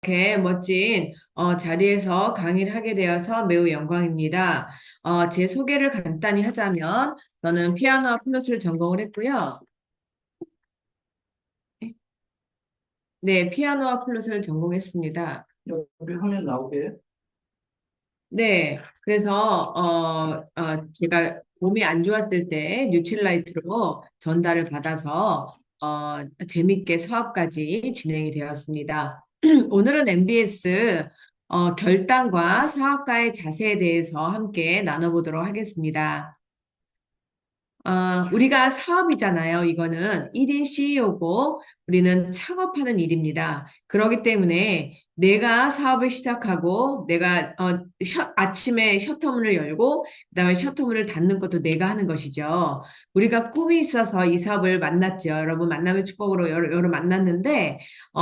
이렇게 멋진 자리에서 강의를 하게 되어서 매우 영광입니다. 제 소개를 간단히 하자면 저는 피아노와 플루트를 전공을 했고요. 네, 피아노와 플루트를 전공했습니다. 여기 화면 나오게. 네, 그래서 제가 몸이 안 좋았을 때 뉴트릴라이트로 전달을 받아서 재밌게 사업까지 진행이 되었습니다. 오늘은 MBS 결단과 사업가의 자세에 대해서 함께 나눠보도록 하겠습니다. 우리가 사업이잖아요. 이거는 1인 CEO고 우리는 창업하는 일입니다. 그렇기 때문에 내가 사업을 시작하고 내가 아침에 셔터문을 열고 그다음에 셔터문을 닫는 것도 내가 하는 것이죠. 우리가 꿈이 있어서 이 사업을 만났죠. 여러분 만남의 축복으로 여러 만났는데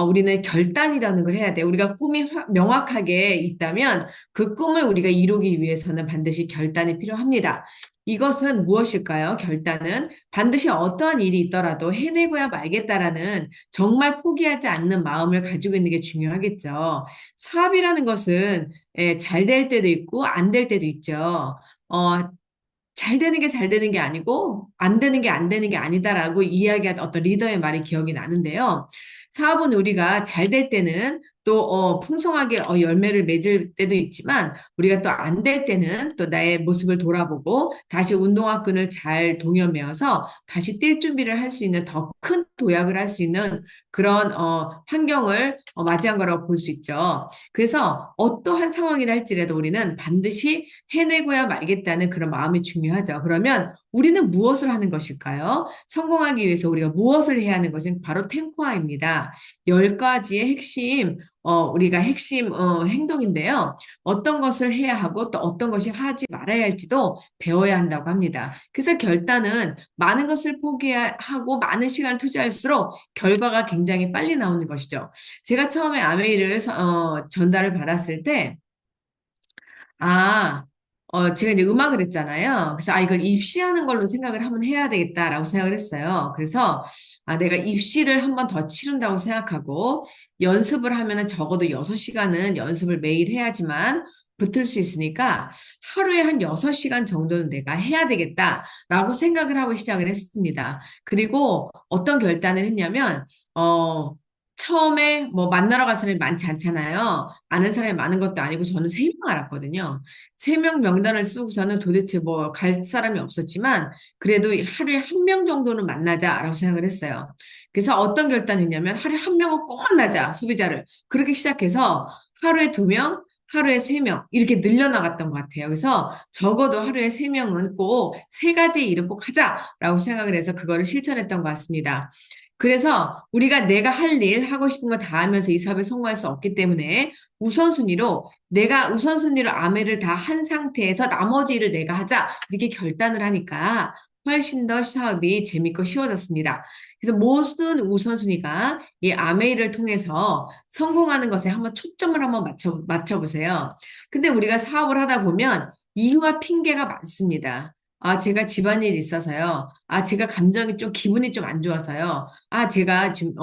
우리는 결단이라는 걸 해야 돼요. 우리가 꿈이 명확하게 있다면 그 꿈을 우리가 이루기 위해서는 반드시 결단이 필요합니다. 이것은 무엇일까요? 결단은 반드시 어떠한 일이 있더라도 해내고야 말겠다라는 정말 포기하지 않는 마음을 가지고 있는 게 중요하겠죠. 사업이라는 것은 잘 될 때도 있고 안 될 때도 있죠. 어, 잘 되는 게 잘 되는 게 아니고 안 되는 게 안 되는 게 아니다라고 이야기한 어떤 리더의 말이 기억이 나는데요. 사업은 우리가 잘 될 때는 또 풍성하게 열매를 맺을 때도 있지만 우리가 또 안 될 때는 또 나의 모습을 돌아보고 다시 운동화 끈을 잘 동여매어서 다시 뛸 준비를 할 수 있는 더 큰 도약을 할 수 있는 그런 환경을 맞이한 거라고 볼 수 있죠. 그래서 어떠한 상황이라 할지라도 우리는 반드시 해내고야 말겠다는 그런 마음이 중요하죠. 그러면 우리는 무엇을 하는 것일까요? 성공하기 위해서 우리가 무엇을 해야 하는 것은 바로 탱코아입니다. 열 가지의 우리가 핵심 행동인데요. 어떤 것을 해야 하고 또 어떤 것이 하지 말아야 할지도 배워야 한다고 합니다. 그래서 결단은 많은 것을 포기하고 많은 시간을 투자할수록 결과가 굉장히 빨리 나오는 것이죠. 제가 처음에 아메이를 전달을 받았을 때 아, 제가 이제 음악을 했잖아요. 그래서, 이걸 입시하는 걸로 생각을 한번 해야 되겠다라고 생각을 했어요. 그래서, 내가 입시를 한번 더 치른다고 생각하고, 연습을 하면은 적어도 6시간은 연습을 매일 해야지만 붙을 수 있으니까, 하루에 한 6시간 정도는 내가 해야 되겠다라고 생각을 하고 시작을 했습니다. 그리고 어떤 결단을 했냐면, 어, 처음에 뭐 만나러 갈 사람이 많지 않잖아요. 아는 사람이 많은 것도 아니고 저는 3명 알았거든요. 3명 명단을 쓰고서는 도대체 뭐 갈 사람이 없었지만 그래도 하루에 한 명 정도는 만나자라고 생각을 했어요. 그래서 어떤 결단했냐면 하루에 한 명은 꼭 만나자, 소비자를. 그렇게 시작해서 하루에 2명, 하루에 3명 이렇게 늘려나갔던 것 같아요. 그래서 적어도 하루에 3명은 꼭 3가지 일은 꼭 하자라고 생각을 해서 그거를 실천했던 것 같습니다. 그래서 우리가 내가 할 일, 하고 싶은 거 다 하면서 이 사업에 성공할 수 없기 때문에 우선순위로 내가 우선순위로 아메를 다 한 상태에서 나머지 일을 내가 하자 이렇게 결단을 하니까 훨씬 더 사업이 재밌고 쉬워졌습니다. 그래서 모든 우선순위가 이 아메이를 통해서 성공하는 것에 한번 초점을 한번 맞춰보세요. 근데 우리가 사업을 하다 보면 이유와 핑계가 많습니다. 제가 집안일이 있어서요. 제가 감정이 좀, 기분이 좀 안 좋아서요. 제가 지금,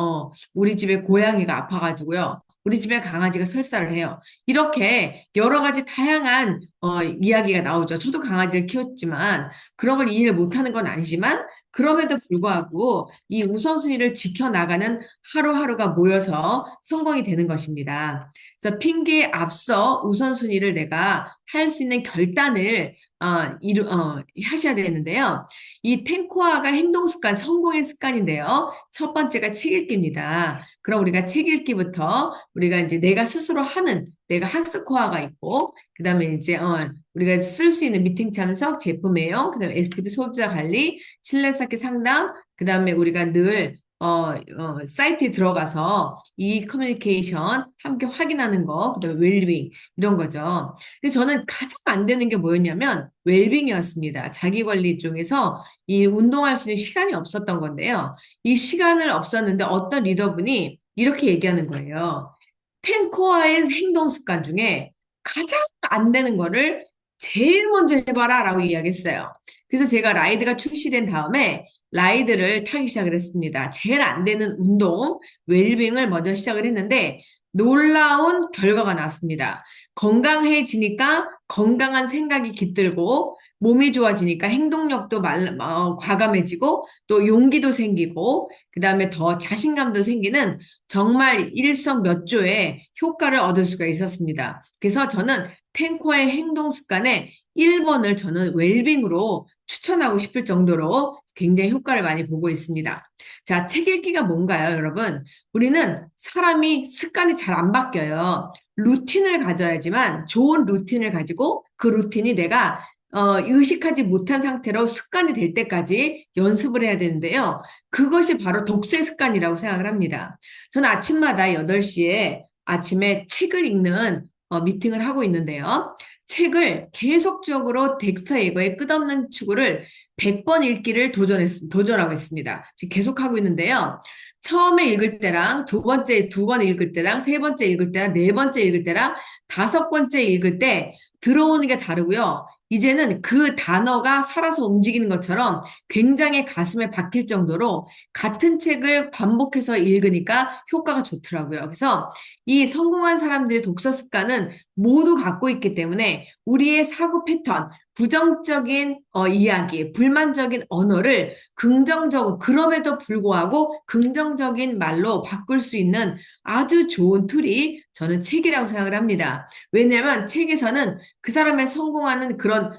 우리 집에 고양이가 아파가지고요. 우리 집에 강아지가 설사를 해요. 이렇게 여러 가지 다양한 이야기가 나오죠. 저도 강아지를 키웠지만 그런 걸 이해를 못하는 건 아니지만 그럼에도 불구하고 이 우선순위를 지켜나가는 하루하루가 모여서 성공이 되는 것입니다. 그래서 핑계에 앞서 우선순위를 내가 할 수 있는 결단을 하셔야 되는데요. 이 탱코아가 행동 습관, 성공의 습관인데요. 첫 번째가 책 읽기입니다. 그럼 우리가 책 읽기부터 우리가 이제 내가 스스로 하는 내가 학습 코어가 있고 그다음에 이제 우리가 쓸 수 있는 미팅 참석, 제품 애용, 그다음에 STP 소비자 관리, 신뢰 쌓기 상담, 그다음에 우리가 늘 사이트에 들어가서 이 커뮤니케이션 함께 확인하는 거, 그다음에 웰빙 이런 거죠. 근데 저는 가장 안 되는 게 뭐였냐면 웰빙이었습니다. 자기 관리 중에서 이 운동할 수 있는 시간이 없었던 건데요. 이 시간을 없었는데 어떤 리더분이 이렇게 얘기하는 거예요. 탱커와의 행동 습관 중에 가장 안 되는 거를 제일 먼저 해봐라 라고 이야기했어요. 그래서 제가 라이드가 출시된 다음에 라이드를 타기 시작을 했습니다. 제일 안 되는 운동, 웰빙을 먼저 시작을 했는데 놀라운 결과가 나왔습니다. 건강해지니까 건강한 생각이 깃들고 몸이 좋아지니까 행동력도 과감해지고 또 용기도 생기고 그다음에 더 자신감도 생기는 정말 일석몇조의 효과를 얻을 수가 있었습니다. 그래서 저는 탱커의 행동 습관에 1번을 저는 웰빙으로 추천하고 싶을 정도로 굉장히 효과를 많이 보고 있습니다. 자, 책 읽기가 뭔가요, 여러분? 우리는 사람이 습관이 잘 안 바뀌어요. 루틴을 가져야지만 좋은 루틴을 가지고 그 루틴이 내가 의식하지 못한 상태로 습관이 될 때까지 연습을 해야 되는데요. 그것이 바로 독세 습관이라고 생각을 합니다. 저는 아침마다 8시에 아침에 책을 읽는 미팅을 하고 있는데요. 책을 계속적으로 덱스터 예거의 끝없는 추구를 100번 읽기를 도전하고 있습니다. 지금 계속하고 있는데요. 처음에 읽을 때랑 두 번 읽을 때랑 세 번째 읽을 때랑 네 번째 읽을 때랑 다섯 번째 읽을 때 들어오는 게 다르고요. 이제는 그 단어가 살아서 움직이는 것처럼 굉장히 가슴에 박힐 정도로 같은 책을 반복해서 읽으니까 효과가 좋더라고요. 그래서 이 성공한 사람들의 독서 습관은 모두 갖고 있기 때문에 우리의 사고 패턴, 부정적인 이야기, 불만적인 언어를 긍정적으로, 그럼에도 불구하고 긍정적인 말로 바꿀 수 있는 아주 좋은 툴이 저는 책이라고 생각을 합니다. 왜냐하면 책에서는 그 사람의 성공하는 그런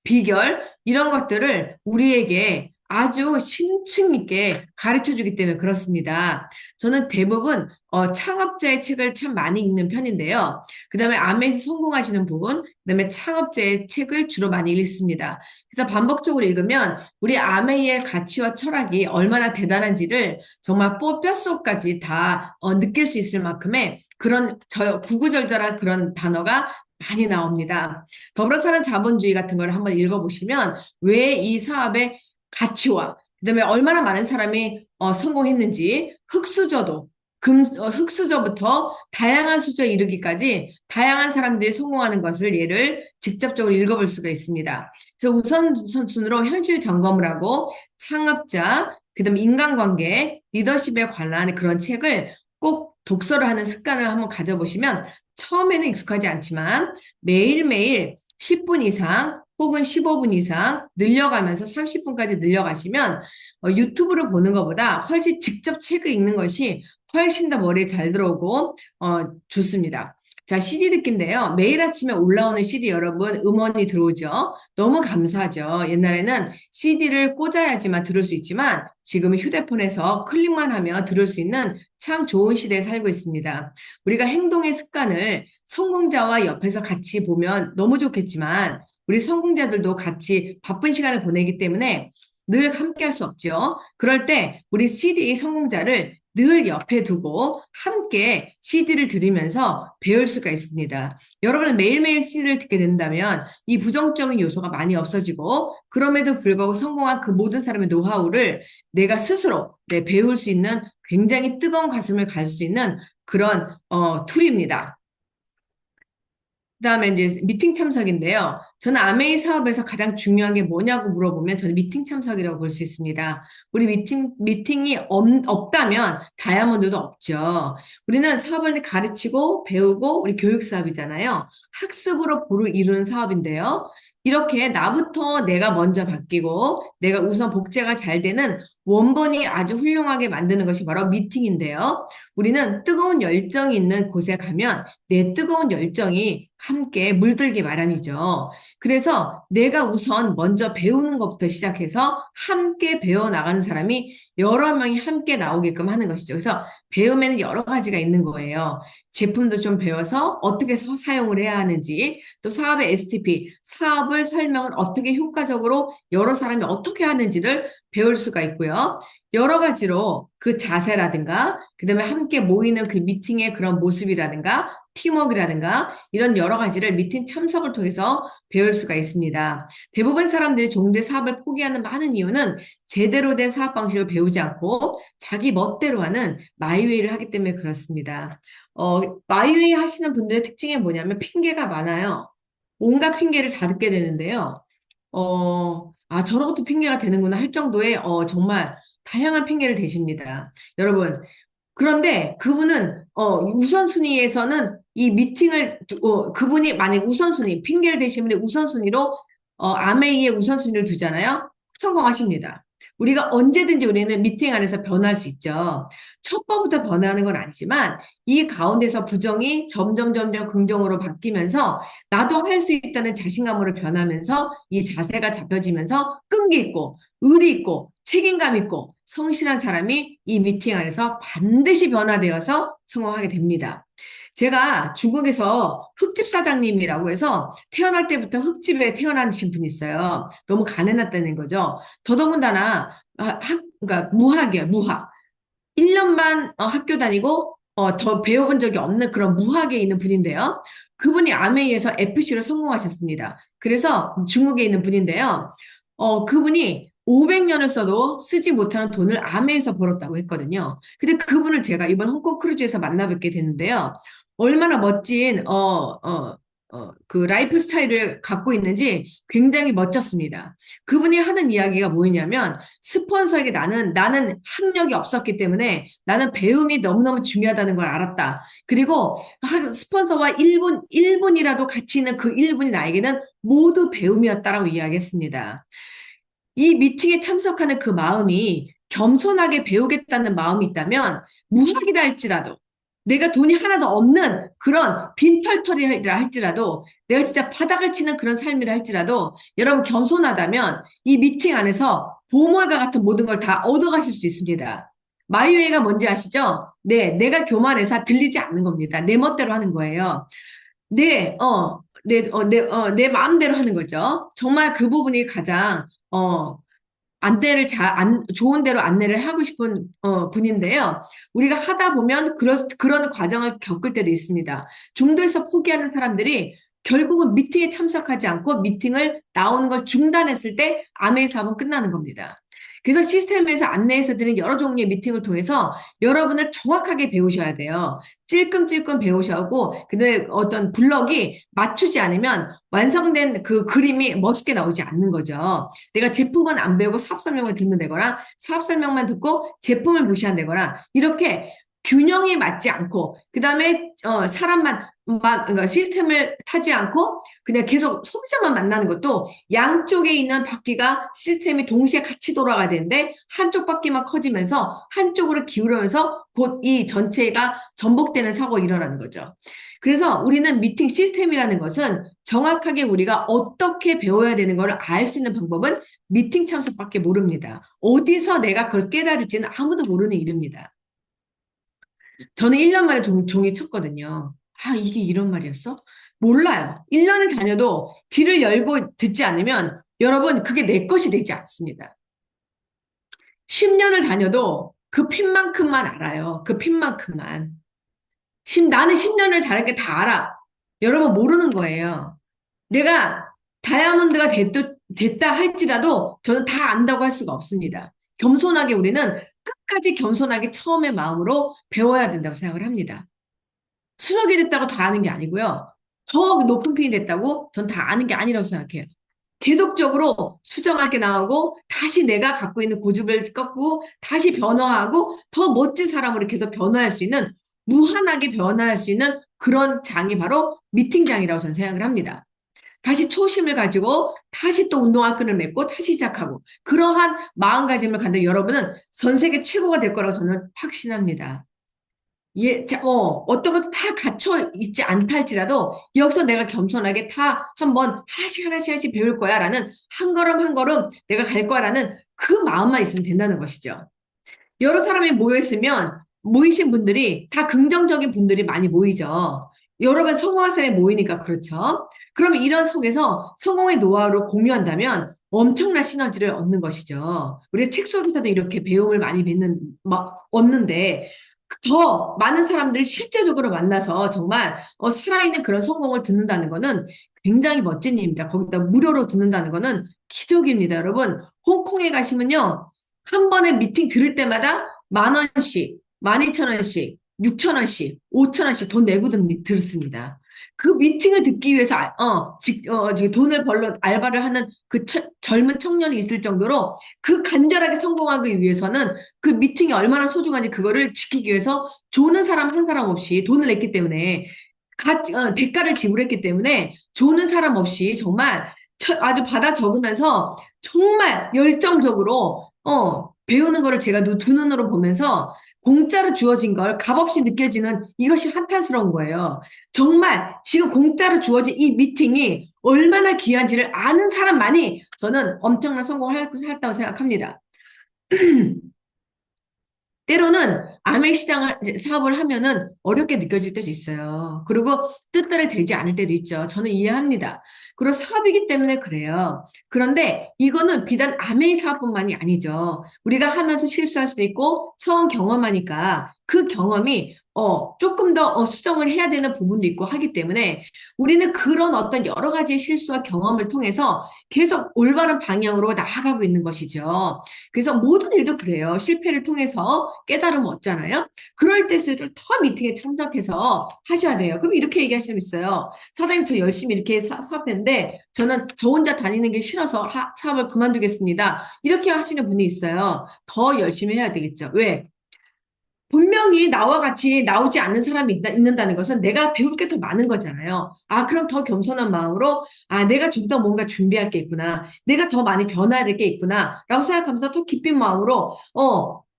비결 이런 것들을 우리에게 아주 심층 있게 가르쳐 주기 때문에 그렇습니다. 저는 대부분 창업자의 책을 참 많이 읽는 편인데요. 그다음에 아메에서 성공하시는 분, 그다음에 창업자의 책을 주로 많이 읽습니다. 그래서 반복적으로 읽으면 우리 아메이의 가치와 철학이 얼마나 대단한지를 정말 뼛속까지 다 느낄 수 있을 만큼의 그런 구구절절한 그런 단어가 많이 나옵니다. 더불어 사는 자본주의 같은 걸 한번 읽어보시면 왜 이 사업의 가치와 그다음에 얼마나 많은 사람이 성공했는지 흙수저부터 다양한 수저에 이르기까지 다양한 사람들이 성공하는 것을 예를 직접적으로 읽어볼 수가 있습니다. 그래서 우선순위로 현실 점검을 하고 창업자, 그다음에 인간관계, 리더십에 관한 그런 책을 꼭 독서를 하는 습관을 한번 가져보시면 처음에는 익숙하지 않지만 매일매일 10분 이상 혹은 15분 이상 늘려가면서 30분까지 늘려가시면 유튜브를 보는 것보다 훨씬 직접 책을 읽는 것이 훨씬 더 머리에 잘 들어오고 좋습니다. 자, CD 듣기인데요. 매일 아침에 올라오는 CD 여러분 음원이 들어오죠. 너무 감사하죠. 옛날에는 CD를 꽂아야지만 들을 수 있지만 지금은 휴대폰에서 클릭만 하면 들을 수 있는 참 좋은 시대에 살고 있습니다. 우리가 행동의 습관을 성공자와 옆에서 같이 보면 너무 좋겠지만 우리 성공자들도 같이 바쁜 시간을 보내기 때문에 늘 함께 할 수 없죠. 그럴 때 우리 CD 성공자를 늘 옆에 두고 함께 CD를 들으면서 배울 수가 있습니다. 여러분은 매일매일 CD를 듣게 된다면 이 부정적인 요소가 많이 없어지고 그럼에도 불구하고 성공한 그 모든 사람의 노하우를 내가 스스로 배울 수 있는 굉장히 뜨거운 가슴을 갈 수 있는 그런 툴입니다. 그다음에 이제 미팅 참석인데요. 저는 아메이 사업에서 가장 중요한 게 뭐냐고 물어보면 저는 미팅 참석이라고 볼 수 있습니다. 우리 미팅이 없다면 다이아몬드도 없죠. 우리는 사업을 가르치고 배우고 우리 교육 사업이잖아요. 학습으로 부를 이루는 사업인데요. 이렇게 나부터 내가 먼저 바뀌고 내가 우선 복제가 잘 되는 원본이 아주 훌륭하게 만드는 것이 바로 미팅인데요. 우리는 뜨거운 열정이 있는 곳에 가면 내 뜨거운 열정이 함께 물들기 마련이죠. 그래서 내가 우선 먼저 배우는 것부터 시작해서 함께 배워나가는 사람이 여러 명이 함께 나오게끔 하는 것이죠. 그래서 배움에는 여러 가지가 있는 거예요. 제품도 좀 배워서 어떻게 사용을 해야 하는지, 또 사업의 STP, 사업을 설명을 어떻게 효과적으로 여러 사람이 어떻게 하는지를 배울 수가 있고요. 여러 가지로 그 자세라든가, 그 다음에 함께 모이는 그 미팅의 그런 모습이라든가, 팀워크라든가, 이런 여러 가지를 미팅 참석을 통해서 배울 수가 있습니다. 대부분 사람들이 종대 사업을 포기하는 많은 이유는 제대로 된 사업 방식을 배우지 않고 자기 멋대로 하는 마이웨이를 하기 때문에 그렇습니다. 마이웨이 하시는 분들의 특징이 뭐냐면 핑계가 많아요. 온갖 핑계를 다 듣게 되는데요. 저런 것도 핑계가 되는구나 할 정도의 정말 다양한 핑계를 대십니다. 여러분, 그런데 그분은 우선순위에서는 이 미팅을, 그분이 만약 우선순위, 핑계를 대신 분이 우선순위로, 아메이의 우선순위를 두잖아요? 성공하십니다. 우리가 언제든지 우리는 미팅 안에서 변할 수 있죠. 첫 번부터 변하는 건 아니지만, 이 가운데서 부정이 점점 긍정으로 바뀌면서, 나도 할 수 있다는 자신감으로 변하면서, 이 자세가 잡혀지면서, 끈기 있고, 의리 있고, 책임감 있고, 성실한 사람이 이 미팅 안에서 반드시 변화되어서 성공하게 됩니다. 제가 중국에서 흙집 사장님이라고 해서 태어날 때부터 흙집에 태어나신 분이 있어요. 너무 가난했다는 거죠. 더더군다나 그러니까 무학이에요, 무학. 1년만 학교 다니고 더 배워본 적이 없는 그런 무학에 있는 분인데요. 그분이 아메이에서 FC로 성공하셨습니다. 그래서 중국에 있는 분인데요. 그분이 500년을 써도 쓰지 못하는 돈을 아메에서 벌었다고 했거든요. 근데 그분을 제가 이번 홍콩 크루즈에서 만나 뵙게 됐는데요. 얼마나 멋진, 그 라이프 스타일을 갖고 있는지 굉장히 멋졌습니다. 그분이 하는 이야기가 뭐였냐면, 스폰서에게 나는 학력이 없었기 때문에 나는 배움이 너무너무 중요하다는 걸 알았다. 그리고 스폰서와 1분이라도 같이 있는 그 1분이 나에게는 모두 배움이었다라고 이야기했습니다. 이 미팅에 참석하는 그 마음이 겸손하게 배우겠다는 마음이 있다면 무학이라 할지라도 내가 돈이 하나도 없는 그런 빈털터리라 할지라도 내가 진짜 바닥을 치는 그런 삶이라 할지라도 여러분 겸손하다면 이 미팅 안에서 보물과 같은 모든 걸 다 얻어가실 수 있습니다. 마이웨이가 뭔지 아시죠? 네, 내가 교만해서 들리지 않는 겁니다. 내 멋대로 하는 거예요. 내 마음대로 하는 거죠. 정말 그 부분이 가장, 좋은 대로 안내를 하고 싶은, 분인데요. 우리가 하다 보면 그런 과정을 겪을 때도 있습니다. 중도에서 포기하는 사람들이 결국은 미팅에 참석하지 않고 미팅을 나오는 걸 중단했을 때 암의 사업은 끝나는 겁니다. 그래서 시스템에서 안내해서 드리는 여러 종류의 미팅을 통해서 여러분을 정확하게 배우셔야 돼요. 찔끔찔끔 배우셔고, 근데 어떤 블럭이 맞추지 않으면 완성된 그 그림이 멋있게 나오지 않는 거죠. 내가 제품은 안 배우고 사업 설명을 듣는다거나 사업 설명만 듣고 제품을 무시한다거나 이렇게 균형이 맞지 않고 그다음에 사람만 그러니까 시스템을 타지 않고 그냥 계속 소비자만 만나는 것도 양쪽에 있는 바퀴가 시스템이 동시에 같이 돌아가야 되는데 한쪽 바퀴만 커지면서 한쪽으로 기울으면서 곧 이 전체가 전복되는 사고가 일어나는 거죠. 그래서 우리는 미팅 시스템이라는 것은 정확하게 우리가 어떻게 배워야 되는 걸 알 수 있는 방법은 미팅 참석밖에 모릅니다. 어디서 내가 그걸 깨달을지는 아무도 모르는 일입니다. 저는 1년 만에 종이 쳤거든요. 아, 이게 이런 말이었어? 몰라요. 1년을 다녀도 귀를 열고 듣지 않으면 여러분, 그게 내 것이 되지 않습니다. 10년을 다녀도 그 핀만큼만 알아요. 그 핀만큼만. 나는 10년을 다른 게 다 알아. 여러분 모르는 거예요. 내가 다이아몬드가 됐다 할지라도 저는 다 안다고 할 수가 없습니다. 겸손하게 우리는 끝까지 겸손하게 처음의 마음으로 배워야 된다고 생각을 합니다. 수석이 됐다고 다 아는 게 아니고요. 더 높은 핀이 됐다고 전 다 아는 게 아니라고 생각해요. 계속적으로 수정할 게 나오고 다시 내가 갖고 있는 고집을 꺾고 다시 변화하고 더 멋진 사람으로 계속 변화할 수 있는 무한하게 변화할 수 있는 그런 장이 바로 미팅장이라고 저는 생각을 합니다. 다시 초심을 가지고 다시 또 운동화 끈을 맺고 다시 시작하고 그러한 마음가짐을 갖는 여러분은 전 세계 최고가 될 거라고 저는 확신합니다. 예, 어떤 것도 다 갖춰 있지 않다 할지라도 여기서 내가 겸손하게 다 한번 하나씩 배울 거야 라는 한 걸음 한 걸음 내가 갈 거야라는 그 마음만 있으면 된다는 것이죠. 여러 사람이 모여있으면 모이신 분들이 다 긍정적인 분들이 많이 모이죠. 여러 번 성공한 사람이 모이니까 그렇죠. 그러면 이런 속에서 성공의 노하우를 공유한다면 엄청난 시너지를 얻는 것이죠. 우리가 책 속에서도 이렇게 배움을 많이 얻는데 더 많은 사람들을 실제적으로 만나서 정말 살아있는 그런 성공을 듣는다는 거는 굉장히 멋진 일입니다. 거기다 무료로 듣는다는 거는 기적입니다. 여러분, 홍콩에 가시면요. 한 번에 미팅 들을 때마다 10,000원씩, 12,000원씩, 6,000원씩, 5,000원씩 돈 내고 듣습니다. 그 미팅을 듣기 위해서 지금 돈을 벌러 알바를 하는 그 젊은 청년이 있을 정도로 그 간절하게 성공하기 위해서는 그 미팅이 얼마나 소중한지 그거를 지키기 위해서 조는 사람 한 사람 없이 돈을 냈기 때문에 대가를 지불했기 때문에 조는 사람 없이 정말 아주 받아 적으면서 정말 열정적으로 배우는 거를 제가 두 눈으로 보면서 공짜로 주어진 걸 값없이 느껴지는 이것이 한탄스러운 거예요. 정말 지금 공짜로 주어진 이 미팅이 얼마나 귀한지를 아는 사람만이 저는 엄청난 성공을 수 있다고 생각합니다. 때로는 암의 시장을 사업을 하면은 어렵게 느껴질 때도 있어요. 그리고 뜻대로 되지 않을 때도 있죠. 저는 이해합니다. 그리고 사업이기 때문에 그래요. 그런데 이거는 비단 암의 사업뿐만이 아니죠. 우리가 하면서 실수할 수도 있고 처음 경험하니까 그 경험이 조금 더 수정을 해야 되는 부분도 있고 하기 때문에 우리는 그런 어떤 여러 가지의 실수와 경험을 통해서 계속 올바른 방향으로 나아가고 있는 것이죠. 그래서 모든 일도 그래요. 실패를 통해서 깨달음 얻잖아요. 그럴 때일수록 더 미팅에 참석해서 하셔야 돼요. 그럼 이렇게 얘기하시면 있어요. 사장님, 저 열심히 이렇게 사업했는데 저는 저 혼자 다니는 게 싫어서 사업을 그만두겠습니다. 이렇게 하시는 분이 있어요. 더 열심히 해야 되겠죠. 왜? 분명히 나와 같이 나오지 않는 사람이 있는다는 것은 내가 배울 게 더 많은 거잖아요. 아, 그럼 더 겸손한 마음으로, 아, 내가 좀 더 뭔가 준비할 게 있구나. 내가 더 많이 변화해야 될 게 있구나. 라고 생각하면서 더 깊은 마음으로,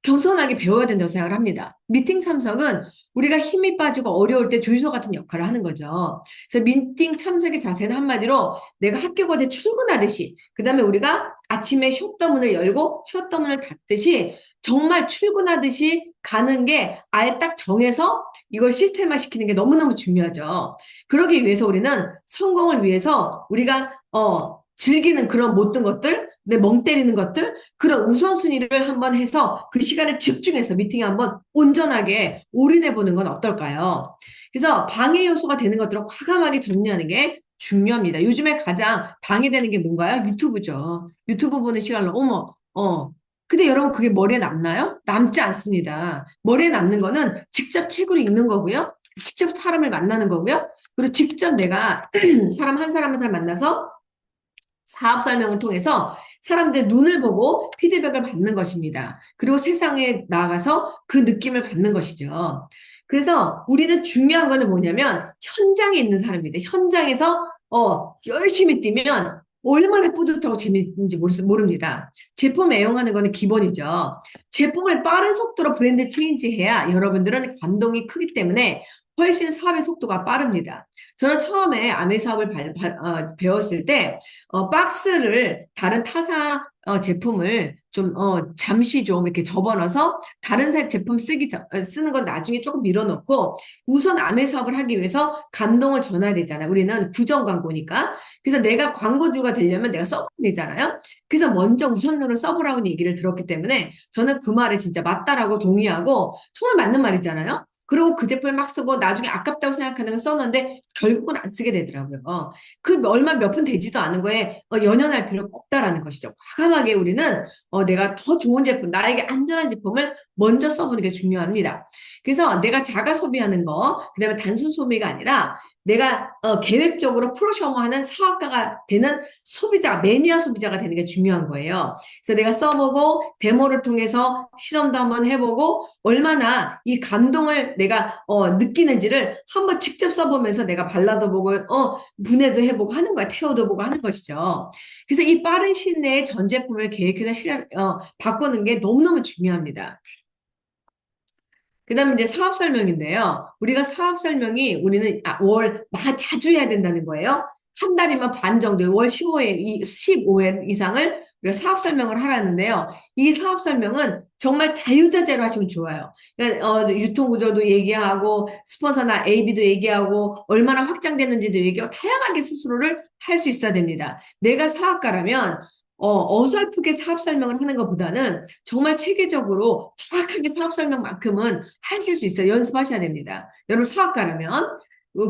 겸손하게 배워야 된다고 생각을 합니다. 미팅 참석은 우리가 힘이 빠지고 어려울 때 주유소 같은 역할을 하는 거죠. 그래서 미팅 참석의 자세는 한마디로 내가 학교 가대 출근하듯이, 그 다음에 우리가 아침에 셧다운을 열고 셧다운을 닫듯이 정말 출근하듯이 가는 게 아예 딱 정해서 이걸 시스템화 시키는 게 너무너무 중요하죠. 그러기 위해서 우리는 성공을 위해서 우리가 즐기는 그런 못된 것들, 내 멍 때리는 것들, 그런 우선순위를 한번 해서 그 시간을 집중해서 미팅에 한번 온전하게 올인해 보는 건 어떨까요? 그래서 방해 요소가 되는 것들을 과감하게 정리하는 게 중요합니다. 요즘에 가장 방해되는 게 뭔가요? 유튜브죠. 유튜브 보는 시간로 어머, 근데 여러분 그게 머리에 남나요? 남지 않습니다. 머리에 남는 거는 직접 책으로 읽는 거고요. 직접 사람을 만나는 거고요. 그리고 직접 내가 사람 한 사람 한 사람 만나서 사업 설명을 통해서 사람들 눈을 보고 피드백을 받는 것입니다. 그리고 세상에 나가서 그 느낌을 받는 것이죠. 그래서 우리는 중요한 거는 뭐냐면 현장에 있는 사람입니다. 현장에서 열심히 뛰면 얼마나 뿌듯하고 재밌는지 모릅니다. 제품 애용하는 거는 기본이죠. 제품을 빠른 속도로 브랜드 체인지해야 여러분들은 감동이 크기 때문에 훨씬 사업의 속도가 빠릅니다. 저는 처음에 아메 사업을 배웠을 때 박스를 다른 타사 제품을 좀 잠시 좀 이렇게 접어넣어서 다른 제품 쓰는 건 나중에 조금 밀어놓고 우선 아메 사업을 하기 위해서 감동을 전해야 되잖아요. 우리는 구정 광고니까. 그래서 내가 광고주가 되려면 내가 써봐야 되잖아요. 그래서 먼저 우선순위를 써보라고 얘기를 들었기 때문에 저는 그 말에 진짜 맞다라고 동의하고 정말 맞는 말이잖아요. 그리고 그 제품을 막 쓰고 나중에 아깝다고 생각하는 걸 썼는데 결국은 안 쓰게 되더라고요. 그 얼마 몇 푼 되지도 않은 거에 연연할 필요가 없다라는 것이죠. 과감하게 우리는 내가 더 좋은 제품, 나에게 안전한 제품을 먼저 써보는 게 중요합니다. 그래서 내가 자가 소비하는 거, 그다음에 단순 소비가 아니라 내가 계획적으로 프로셔머하는 사업가가 되는 소비자, 매니아 소비자가 되는 게 중요한 거예요. 그래서 내가 써보고 데모를 통해서 실험도 한번 해보고 얼마나 이 감동을 내가 느끼는지를 한번 직접 써보면서 내가 발라도 보고 분해도 해보고 하는 거야. 태워도 보고 하는 것이죠. 그래서 이 빠른 시일 내에 전 제품을 계획해서 바꾸는 게 너무너무 중요합니다. 그 다음에 이제 사업 설명인데요. 우리가 사업 설명이 우리는 자주 해야 된다는 거예요. 한 달이면 반 정도, 월 15회 이상을 우리가 사업 설명을 하라는데요. 이 사업 설명은 정말 자유자재로 하시면 좋아요. 그러니까 유통구조도 얘기하고, 스폰서나 AB도 얘기하고, 얼마나 확장되는지도 얘기하고, 다양하게 스스로를 할 수 있어야 됩니다. 내가 사업가라면, 어설프게 사업 설명을 하는 것보다는 정말 체계적으로 정확하게 사업 설명만큼은 하실 수 있어요. 연습하셔야 됩니다. 여러분 사업가라면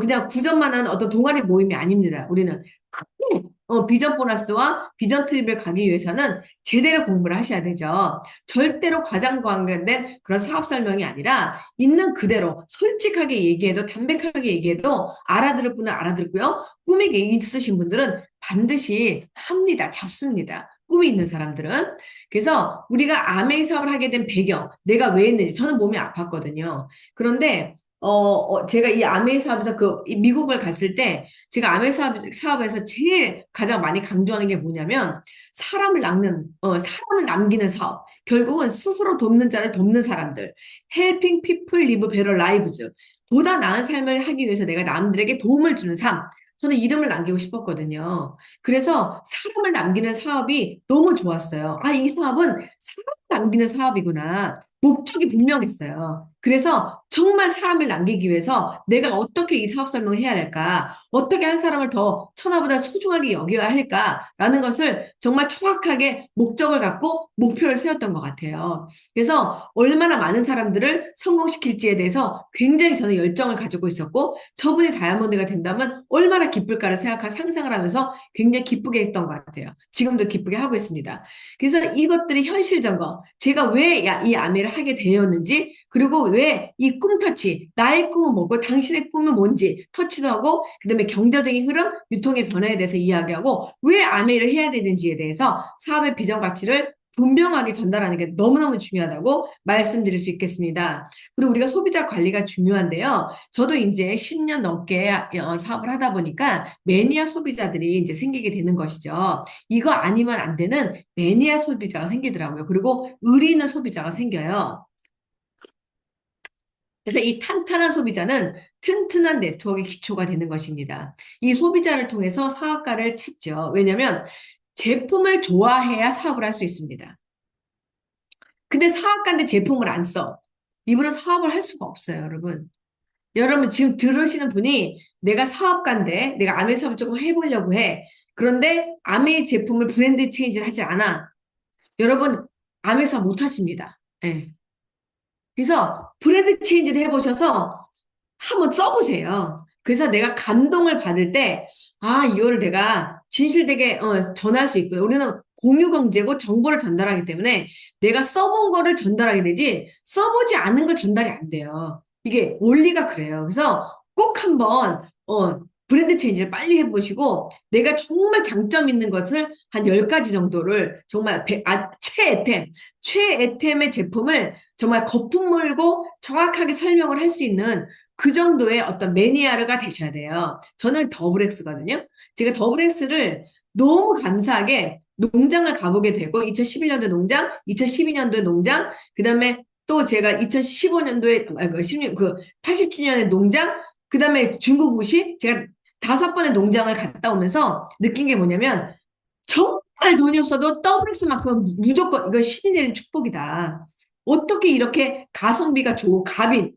그냥 구전만 하는 어떤 동아리 모임이 아닙니다. 우리는 크게 비전 보너스와 비전 트립을 가기 위해서는 제대로 공부를 하셔야 되죠. 절대로 과장 관계된 그런 사업 설명이 아니라 있는 그대로 솔직하게 얘기해도 담백하게 얘기해도 알아들을 분은 알아듣고요. 꿈이 있으신 분들은 반드시 합니다. 잡습니다. 꿈이 있는 사람들은. 그래서 우리가 아메이 사업을 하게 된 배경, 내가 왜 했는지, 저는 몸이 아팠거든요. 그런데 제가 이 아메이 사업에서 이 미국을 갔을 때 제가 아메이 사업에서 제일 가장 많이 강조하는 게 뭐냐면 사람을 남기는 사업. 결국은 스스로 돕는 자를 돕는 사람들. Helping people live better lives. 보다 나은 삶을 하기 위해서 내가 남들에게 도움을 주는 삶. 저는 이름을 남기고 싶었거든요. 그래서 사람을 남기는 사업이 너무 좋았어요. 아, 이 사업은 사람을 남기는 사업이구나. 목적이 분명했어요. 그래서 정말 사람을 남기기 위해서 내가 어떻게 이 사업 설명을 해야 할까? 어떻게 한 사람을 더 천하보다 소중하게 여겨야 할까라는 것을 정말 정확하게 목적을 갖고 목표를 세웠던 것 같아요. 그래서 얼마나 많은 사람들을 성공시킬지에 대해서 굉장히 저는 열정을 가지고 있었고 저분이 다이아몬드가 된다면 얼마나 기쁠까를 상상을 하면서 굉장히 기쁘게 했던 것 같아요. 지금도 기쁘게 하고 있습니다. 그래서 이것들이 현실 점검, 제가 왜 이 아메를 하게 되었는지, 그리고 왜 이 꿈터치, 나의 꿈은 뭐고 당신의 꿈은 뭔지 터치도 하고, 그다음에 경제적인 흐름, 유통의 변화에 대해서 이야기하고, 왜 아메를 해야 되는지에 대해서 사업의 비전 가치를 분명하게 전달하는 게 너무너무 중요하다고 말씀드릴 수 있겠습니다. 그리고 우리가 소비자 관리가 중요한데요. 저도 이제 10년 넘게 사업을 하다 보니까 매니아 소비자들이 이제 생기게 되는 것이죠. 이거 아니면 안 되는 매니아 소비자가 생기더라고요. 그리고 의리 있는 소비자가 생겨요. 그래서 이 탄탄한 소비자는 튼튼한 네트워크의 기초가 되는 것입니다. 이 소비자를 통해서 사업가를 찾죠. 왜냐하면 제품을 좋아해야 사업을 할 수 있습니다. 근데 사업가인데 제품을 안 써. 이분은 사업을 할 수가 없어요, 여러분. 여러분 지금 들으시는 분이 내가 사업가인데 내가 아메 사업을 조금 해보려고 해. 그런데 아메 제품을 브랜드 체인지를 하지 않아. 여러분 아메 사업 못 하십니다. 예. 그래서 브랜드 체인지를 해보셔서 한번 써보세요. 그래서 내가 감동을 받을 때, 아, 이거를 내가 진실되게 전할 수 있고요. 우리는 공유 경제고 정보를 전달하기 때문에 내가 써본 거를 전달하게 되지, 써보지 않은 걸 전달이 안 돼요. 이게 원리가 그래요. 그래서 꼭 한번, 브랜드 체인지를 빨리 해보시고, 내가 정말 장점 있는 것을 한 10가지 정도를 정말 최애템의 제품을 정말 거품 물고 정확하게 설명을 할 수 있는 그 정도의 어떤 매니아가 되셔야 돼요. 저는 더블엑스거든요. 제가 더블엑스를 너무 감사하게 농장을 가보게 되고 2011년도 농장, 2012년도에 농장, 그다음에 또 제가 2015년도에 그 80주년의 농장, 그다음에 중국 우시 제가 5번의 농장을 갔다 오면서 느낀 게 뭐냐면 정말 돈이 없어도 더블엑스만큼은 무조건 이거 신이 내린 축복이다. 어떻게 이렇게 가성비가 좋고 갑인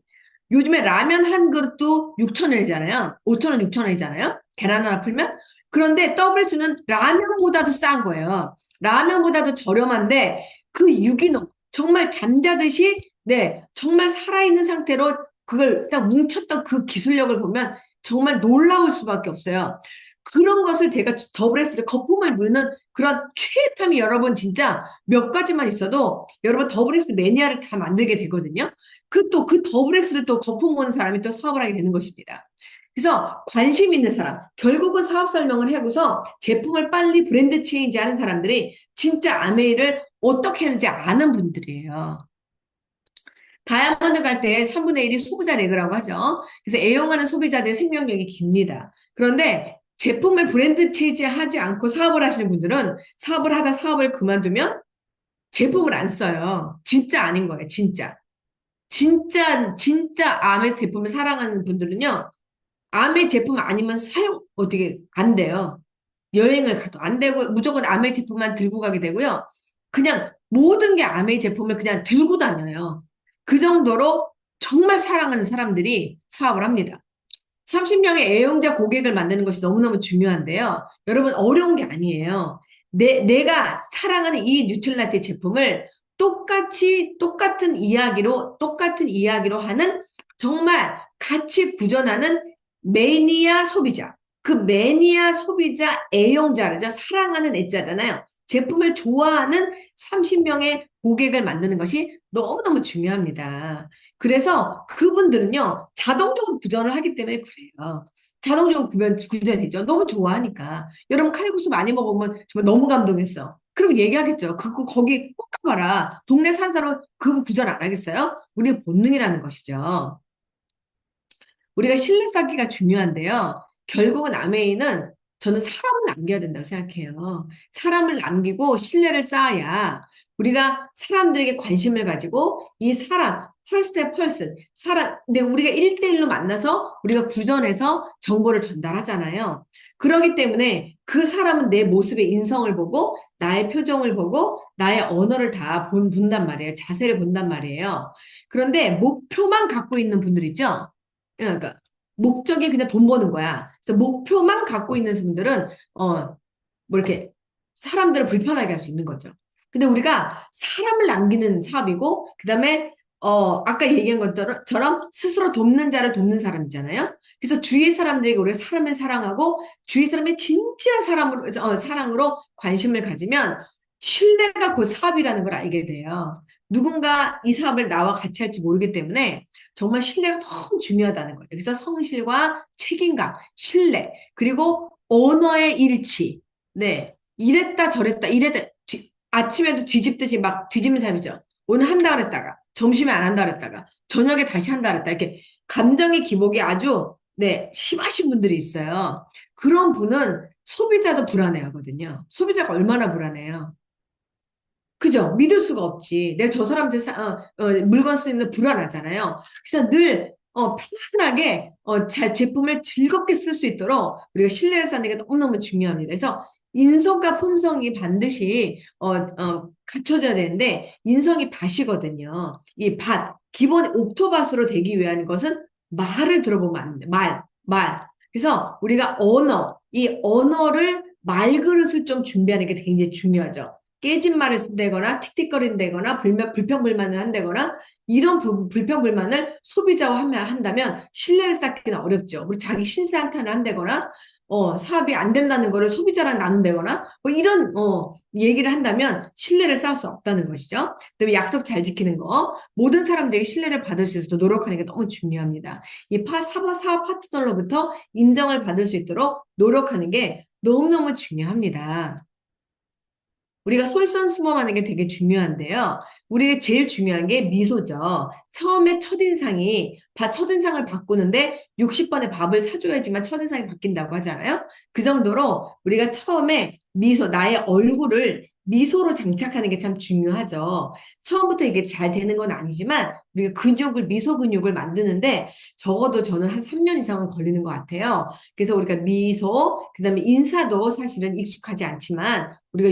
요즘에 라면 한 그릇도 6천 원이잖아요. 5천 원, 6천 원이잖아요. 계란 하나 풀면. 그런데 더블스는 라면보다도 싼 거예요. 라면보다도 저렴한데 그 유기농 정말 잠자듯이 네 정말 살아있는 상태로 그걸 딱 뭉쳤던 그 기술력을 보면 정말 놀라울 수밖에 없어요. 그런 것을 제가 더블S를 거품을 물는 그런 최애템이 여러분 진짜 몇 가지만 있어도 여러분 더블S 매니아를 다 만들게 되거든요. 그 더블X를 또 거품 무는 사람이 또 사업을 하게 되는 것입니다. 그래서 관심 있는 사람, 결국은 사업 설명을 하고서 제품을 빨리 브랜드 체인지 하는 사람들이 진짜 아메이를 어떻게 하는지 아는 분들이에요. 다이아몬드 갈 때 3분의 1이 소비자 레그라고 하죠. 그래서 애용하는 소비자들의 생명력이 깁니다. 그런데 제품을 브랜드 체인지 하지 않고 사업을 하시는 분들은 사업을 하다 사업을 그만두면 제품을 안 써요. 진짜 아닌 거예요, 진짜. 진짜 아메 제품을 사랑하는 분들은요, 아메 제품 아니면 사용 어떻게 안 돼요. 여행을 가도 안 되고 무조건 아메 제품만 들고 가게 되고요. 그냥 모든 게 아메 제품을 그냥 들고 다녀요. 그 정도로 정말 사랑하는 사람들이 사업을 합니다. 30명의 애용자 고객을 만드는 것이 너무너무 중요한데요. 여러분 어려운 게 아니에요. 내가 사랑하는 이 뉴트릴라이트 제품을 똑같은 이야기로 하는 정말 같이 구전하는 매니아 소비자. 그 매니아 소비자 애용자르죠. 사랑하는 애자잖아요. 제품을 좋아하는 30명의 고객을 만드는 것이 너무너무 중요합니다. 그래서 그분들은요, 자동적으로 구전을 하기 때문에 그래요. 자동적으로 구전이죠. 너무 좋아하니까. 여러분 칼국수 많이 먹으면 정말 너무 감동했어. 그럼 얘기하겠죠. 그거 거기 꼭 가봐라. 동네 사는 사람은 그거 구전 안 하겠어요? 우리의 본능이라는 것이죠. 우리가 신뢰 쌓기가 중요한데요. 결국은 아메이는 저는 사람을 남겨야 된다고 생각해요. 사람을 남기고 신뢰를 쌓아야 우리가 사람들에게 관심을 가지고 이 사람, 펄스의 펄스, 사람, 근데 우리가 1대1로 만나서 우리가 구전해서 정보를 전달하잖아요. 그러기 때문에 그 사람은 내 모습의 인성을 보고 나의 표정을 보고 나의 언어를 다 본단 말이에요. 자세를 본단 말이에요. 그런데 목표만 갖고 있는 분들 있죠? 그러니까 목적이 그냥 돈 버는 거야. 그래서 목표만 갖고 있는 분들은 뭐 이렇게 사람들을 불편하게 할 수 있는 거죠. 근데 우리가 사람을 남기는 사업이고 그다음에 아까 얘기한 것처럼 스스로 돕는 자를 돕는 사람이잖아요. 그래서 주위 사람들에게 우리가 사람을 사랑하고 주위 사람의 진지한 사랑으로 관심을 가지면 신뢰가 그 사업이라는 걸 알게 돼요. 누군가 이 사업을 나와 같이 할지 모르기 때문에 정말 신뢰가 너무 중요하다는 거예요. 그래서 성실과 책임감, 신뢰, 그리고 언어의 일치. 네. 이랬다 저랬다 이랬다 아침에도 뒤집듯이 막 뒤집는 사람이죠. 오늘 한다 그랬다가 점심에 안 한다 그랬다가 저녁에 다시 한다 그랬다 이렇게 감정의 기복이 아주 네 심하신 분들이 있어요. 그런 분은 소비자도 불안해하거든요. 소비자가 얼마나 불안해요. 그죠? 믿을 수가 없지. 내가 저 사람한테 물건 쓰는데 불안하잖아요. 그래서 늘 편안하게 잘 제품을 즐겁게 쓸 수 있도록 우리가 신뢰를 쌓는 게 너무너무 중요합니다. 그래서 인성과 품성이 반드시 갖춰져야 되는데 인성이 밭이거든요. 이 밭, 기본 옥토밭으로 되기 위한 것은 말을 들어보면 안 돼. 말. 그래서 우리가 이 언어를 말그릇을 좀 준비하는 게 굉장히 중요하죠. 깨진 말을 쓴다거나 틱틱거린다거나 불평불만을 한다거나 이런 불평불만을 소비자와 한다면 신뢰를 쌓기는 어렵죠. 우리 자기 신세 한탄을 한다거나 사업이 안 된다는 거를 소비자랑 나눈다거나 뭐 이런 얘기를 한다면 신뢰를 쌓을 수 없다는 것이죠. 그다음에 약속 잘 지키는 거 모든 사람들에게 신뢰를 받을 수 있도록 노력하는 게 너무 중요합니다. 이 사업 파트너로부터 인정을 받을 수 있도록 노력하는 게 너무너무 중요합니다. 우리가 솔선수범하는 게 되게 중요한데요. 우리가 제일 중요한 게 미소죠. 처음에 첫인상을 바꾸는데 60번의 밥을 사줘야지만 첫인상이 바뀐다고 하잖아요. 그 정도로 우리가 처음에 나의 얼굴을 미소로 장착하는 게 참 중요하죠. 처음부터 이게 잘 되는 건 아니지만 우리가 미소 근육을 만드는데 적어도 저는 한 3년 이상은 걸리는 것 같아요. 그래서 우리가 미소, 그다음에 인사도 사실은 익숙하지 않지만 우리가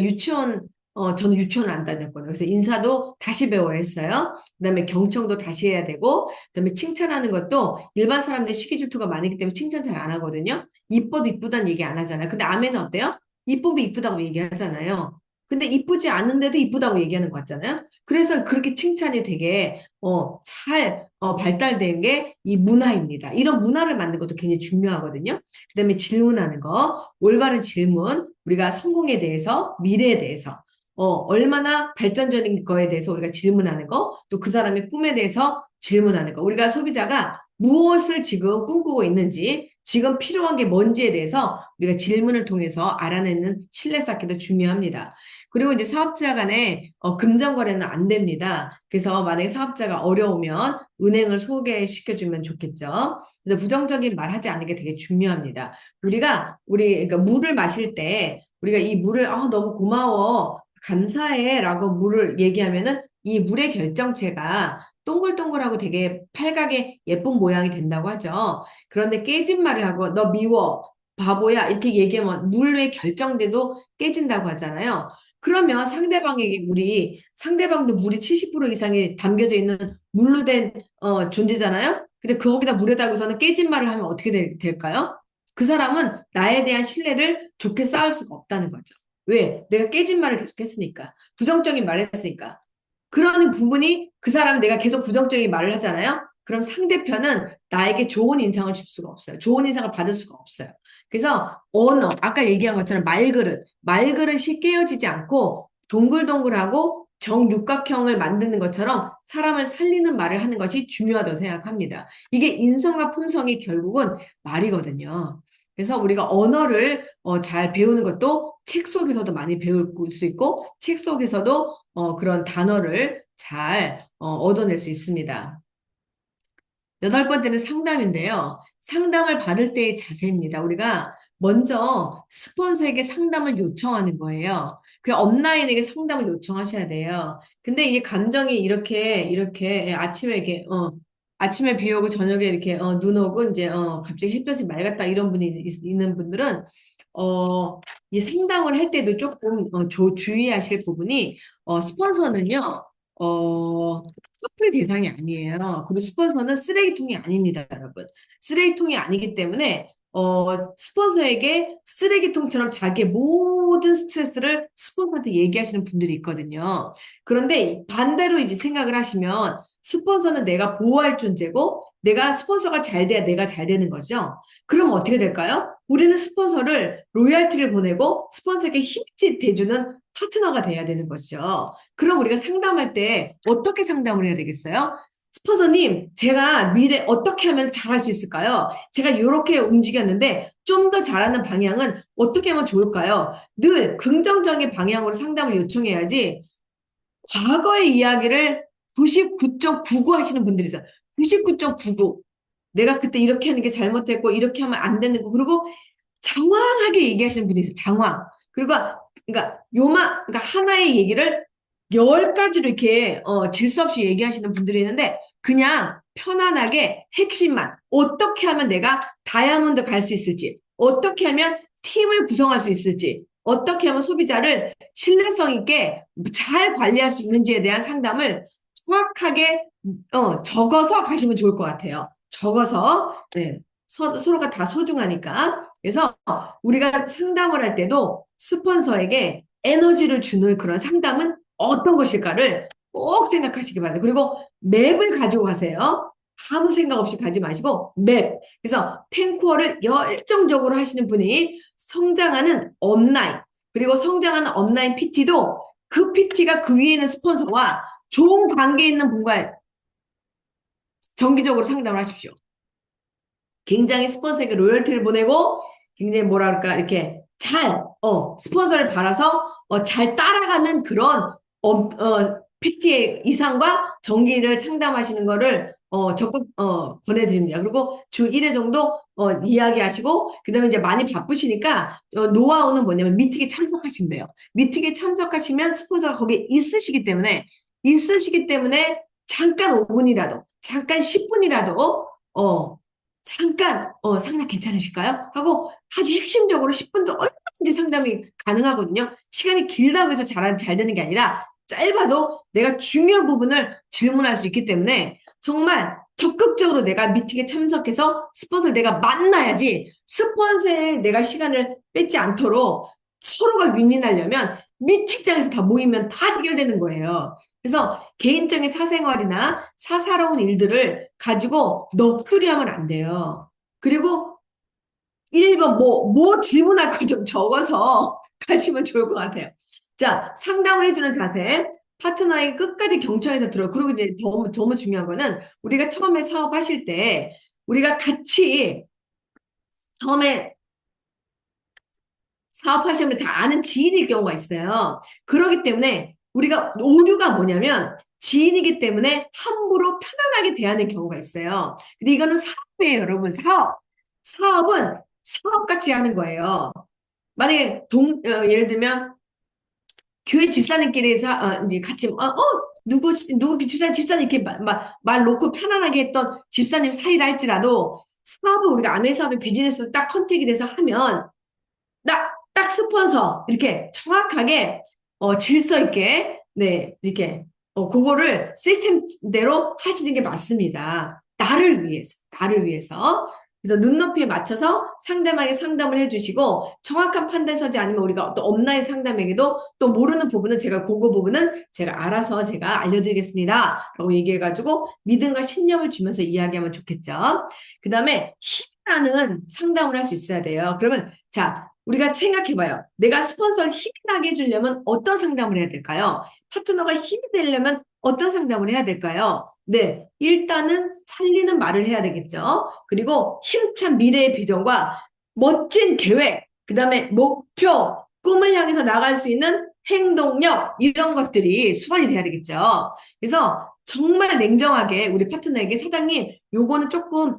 저는 유치원을 안 다녔거든요. 그래서 인사도 다시 배워야 했어요. 그다음에 경청도 다시 해야 되고, 그다음에 칭찬하는 것도 일반 사람들 시기 질투가 많기 때문에 칭찬 잘 안 하거든요. 이뻐도 이쁘다는 얘기 안 하잖아요. 근데 아멘은 어때요? 이쁘면 이쁘다고 얘기하잖아요. 근데 이쁘지 않은데도 이쁘다고 얘기하는 것 같잖아요. 그래서 그렇게 칭찬이 되게 잘 발달된 게 이 문화입니다. 이런 문화를 만드는 것도 굉장히 중요하거든요. 그다음에 질문하는 거, 올바른 질문, 우리가 성공에 대해서, 미래에 대해서 얼마나 발전적인 거에 대해서 우리가 질문하는 거, 또 그 사람의 꿈에 대해서 질문하는 거. 우리가 소비자가 무엇을 지금 꿈꾸고 있는지, 지금 필요한 게 뭔지에 대해서 우리가 질문을 통해서 알아내는 신뢰 쌓기도 중요합니다. 그리고 이제 사업자 간에 금전거래는 안 됩니다. 그래서 만약에 사업자가 어려우면 은행을 소개시켜주면 좋겠죠. 그래서 부정적인 말 하지 않는 게 되게 중요합니다. 그러니까 물을 마실 때 우리가 이 물을 너무 고마워. 감사해 라고 물을 얘기하면은 이 물의 결정체가 동글동글하고 되게 팔각의 예쁜 모양이 된다고 하죠. 그런데 깨진 말을 하고 너 미워, 바보야 이렇게 얘기하면 물의 결정대도 깨진다고 하잖아요. 그러면 상대방도 물이 70% 이상이 담겨져 있는 물로 된 존재잖아요. 근데 거기다 물에다가서는 깨진 말을 하면 어떻게 될까요? 그 사람은 나에 대한 신뢰를 좋게 쌓을 수가 없다는 거죠. 왜? 내가 깨진 말을 계속 했으니까. 부정적인 말을 했으니까. 그러는 부분이 그 사람 내가 계속 부정적인 말을 하잖아요. 그럼 상대편은 나에게 좋은 인상을 줄 수가 없어요. 좋은 인상을 받을 수가 없어요. 그래서 언어, 아까 얘기한 것처럼 말그릇이 깨어지지 않고 동글동글하고 정육각형을 만드는 것처럼 사람을 살리는 말을 하는 것이 중요하다고 생각합니다. 이게 인성과 품성이 결국은 말이거든요. 그래서 우리가 언어를 잘 배우는 것도 책 속에서도 많이 배울 수 있고 책 속에서도 그런 단어를 잘 얻어낼 수 있습니다. 여덟 번째는 상담인데요. 상담을 받을 때의 자세입니다. 우리가 먼저 스폰서에게 상담을 요청하는 거예요. 그 업라인에게 상담을 요청하셔야 돼요. 근데 이게 감정이 이렇게 아침에 아침에 비 오고 저녁에 이렇게 눈 오고 이제 갑자기 햇볕이 맑았다 이런 분이 있는 분들은 어, 이 상담을 할 때도 조금 주의하실 부분이 스폰서는요. 커플 대상이 아니에요. 그리고 스폰서는 쓰레기통이 아닙니다, 여러분. 쓰레기통이 아니기 때문에 스폰서에게 쓰레기통처럼 자기의 모든 스트레스를 스폰서한테 얘기하시는 분들이 있거든요. 그런데 반대로 이제 생각을 하시면 스폰서는 내가 보호할 존재고 내가 스폰서가 잘 돼야 내가 잘 되는 거죠. 그럼 어떻게 될까요? 우리는 스폰서를 로열티를 보내고 스폰서에게 힘이 돼주는 파트너가 돼야 되는 것이죠. 그럼 우리가 상담할 때 어떻게 상담을 해야 되겠어요? 스폰서님, 제가 미래 어떻게 하면 잘할 수 있을까요? 제가 이렇게 움직였는데 좀 더 잘하는 방향은 어떻게 하면 좋을까요? 늘 긍정적인 방향으로 상담을 요청해야지 과거의 이야기를 99.99 하시는 분들이 있어요. 99.99. 내가 그때 이렇게 하는 게 잘못됐고 이렇게 하면 안 되는 거. 그리고 장황하게 얘기하시는 분이 있어요. 장황. 그리고 그러니까 하나의 얘기를 열 가지로 이렇게 질수 없이 얘기하시는 분들이 있는데 그냥 편안하게 핵심만 어떻게 하면 내가 다이아몬드 갈 수 있을지 어떻게 하면 팀을 구성할 수 있을지 어떻게 하면 소비자를 신뢰성 있게 잘 관리할 수 있는지에 대한 상담을 정확하게 적어서 가시면 좋을 것 같아요. 적어서 네, 서로가 다 소중하니까. 그래서 우리가 상담을 할 때도 스폰서에게 에너지를 주는 그런 상담은 어떤 것일까를 꼭 생각하시기 바랍니다. 그리고 맵을 가지고 가세요. 아무 생각 없이 가지 마시고 맵. 그래서 탱코어를 열정적으로 하시는 분이 성장하는 업라인 그리고 성장하는 업라인 PT도 그 PT가 그 위에 있는 스폰서와 좋은 관계 있는 분과 정기적으로 상담을 하십시오. 굉장히 스폰서에게 로열티를 보내고 굉장히 뭐라 그럴까 이렇게 스폰서를 받아서 잘 따라가는 그런 PT의 이상과 정기를 상담하시는 거를 적극 권해드립니다. 그리고 주 1회 정도 이야기하시고 그다음에 이제 많이 바쁘시니까 노하우는 뭐냐면 미팅에 참석하시면 돼요. 미팅에 참석하시면 스폰서가 거기에 있으시기 때문에 잠깐 5분이라도 잠깐 10분이라도 잠깐 상담 괜찮으실까요? 하고 아주 핵심적으로 10분도 얼마든지 상담이 가능하거든요. 시간이 길다고 해서 잘 되는 게 아니라 짧아도 내가 중요한 부분을 질문할 수 있기 때문에 정말 적극적으로 내가 미팅에 참석해서 스폰서를 내가 만나야지 스폰서에 내가 시간을 뺏지 않도록 서로가 윈윈하려면 미팅장에서 다 모이면 다 해결되는 거예요. 그래서 개인적인 사생활이나 사사로운 일들을 가지고 넋두리 하면 안 돼요. 그리고 1번 뭐 질문할 거 좀 적어서 가시면 좋을 것 같아요. 자, 상담을 해주는 자세. 파트너에게 끝까지 경청해서 들어요. 그리고 이제 너무 중요한 거는 우리가 처음에 사업하실 때 우리가 같이 처음에 사업하시면 다 아는 지인일 경우가 있어요. 그렇기 때문에 우리가 오류가 뭐냐면 지인이기 때문에 함부로 편안하게 대하는 경우가 있어요. 근데 이거는 사업이에요, 여러분. 사업은 사업같이 하는 거예요. 만약에 예를 들면 교회 집사님끼리 이제 같이 누구 집사님 이렇게 말 놓고 편안하게 했던 집사님 사이라 할지라도 사업을 우리가 아멘 사업의 비즈니스로 딱 컨택이 돼서 하면 딱 스폰서 이렇게 정확하게 질서 있게 네 이렇게 그거를 시스템대로 하시는 게 맞습니다. 나를 위해서. 그래서 눈높이에 맞춰서 상대방이 상담을 해주시고 정확한 판단 서지 아니면 우리가 또 업라인 상담에게도 또 모르는 부분은 제가 그 부분은 제가 알아서 제가 알려드리겠습니다. 라고 얘기해가지고 믿음과 신념을 주면서 이야기하면 좋겠죠. 그 다음에 힘이 나는 상담을 할 수 있어야 돼요. 그러면 자, 우리가 생각해봐요. 내가 스폰서를 힘이 나게 해주려면 어떤 상담을 해야 될까요? 파트너가 힘이 되려면 어떤 상담을 해야 될까요? 네, 일단은 살리는 말을 해야 되겠죠. 그리고 힘찬 미래의 비전과 멋진 계획, 그 다음에 목표, 꿈을 향해서 나갈 수 있는 행동력, 이런 것들이 수반이 돼야 되겠죠. 그래서 정말 냉정하게 우리 파트너에게 사장님, 요거는 조금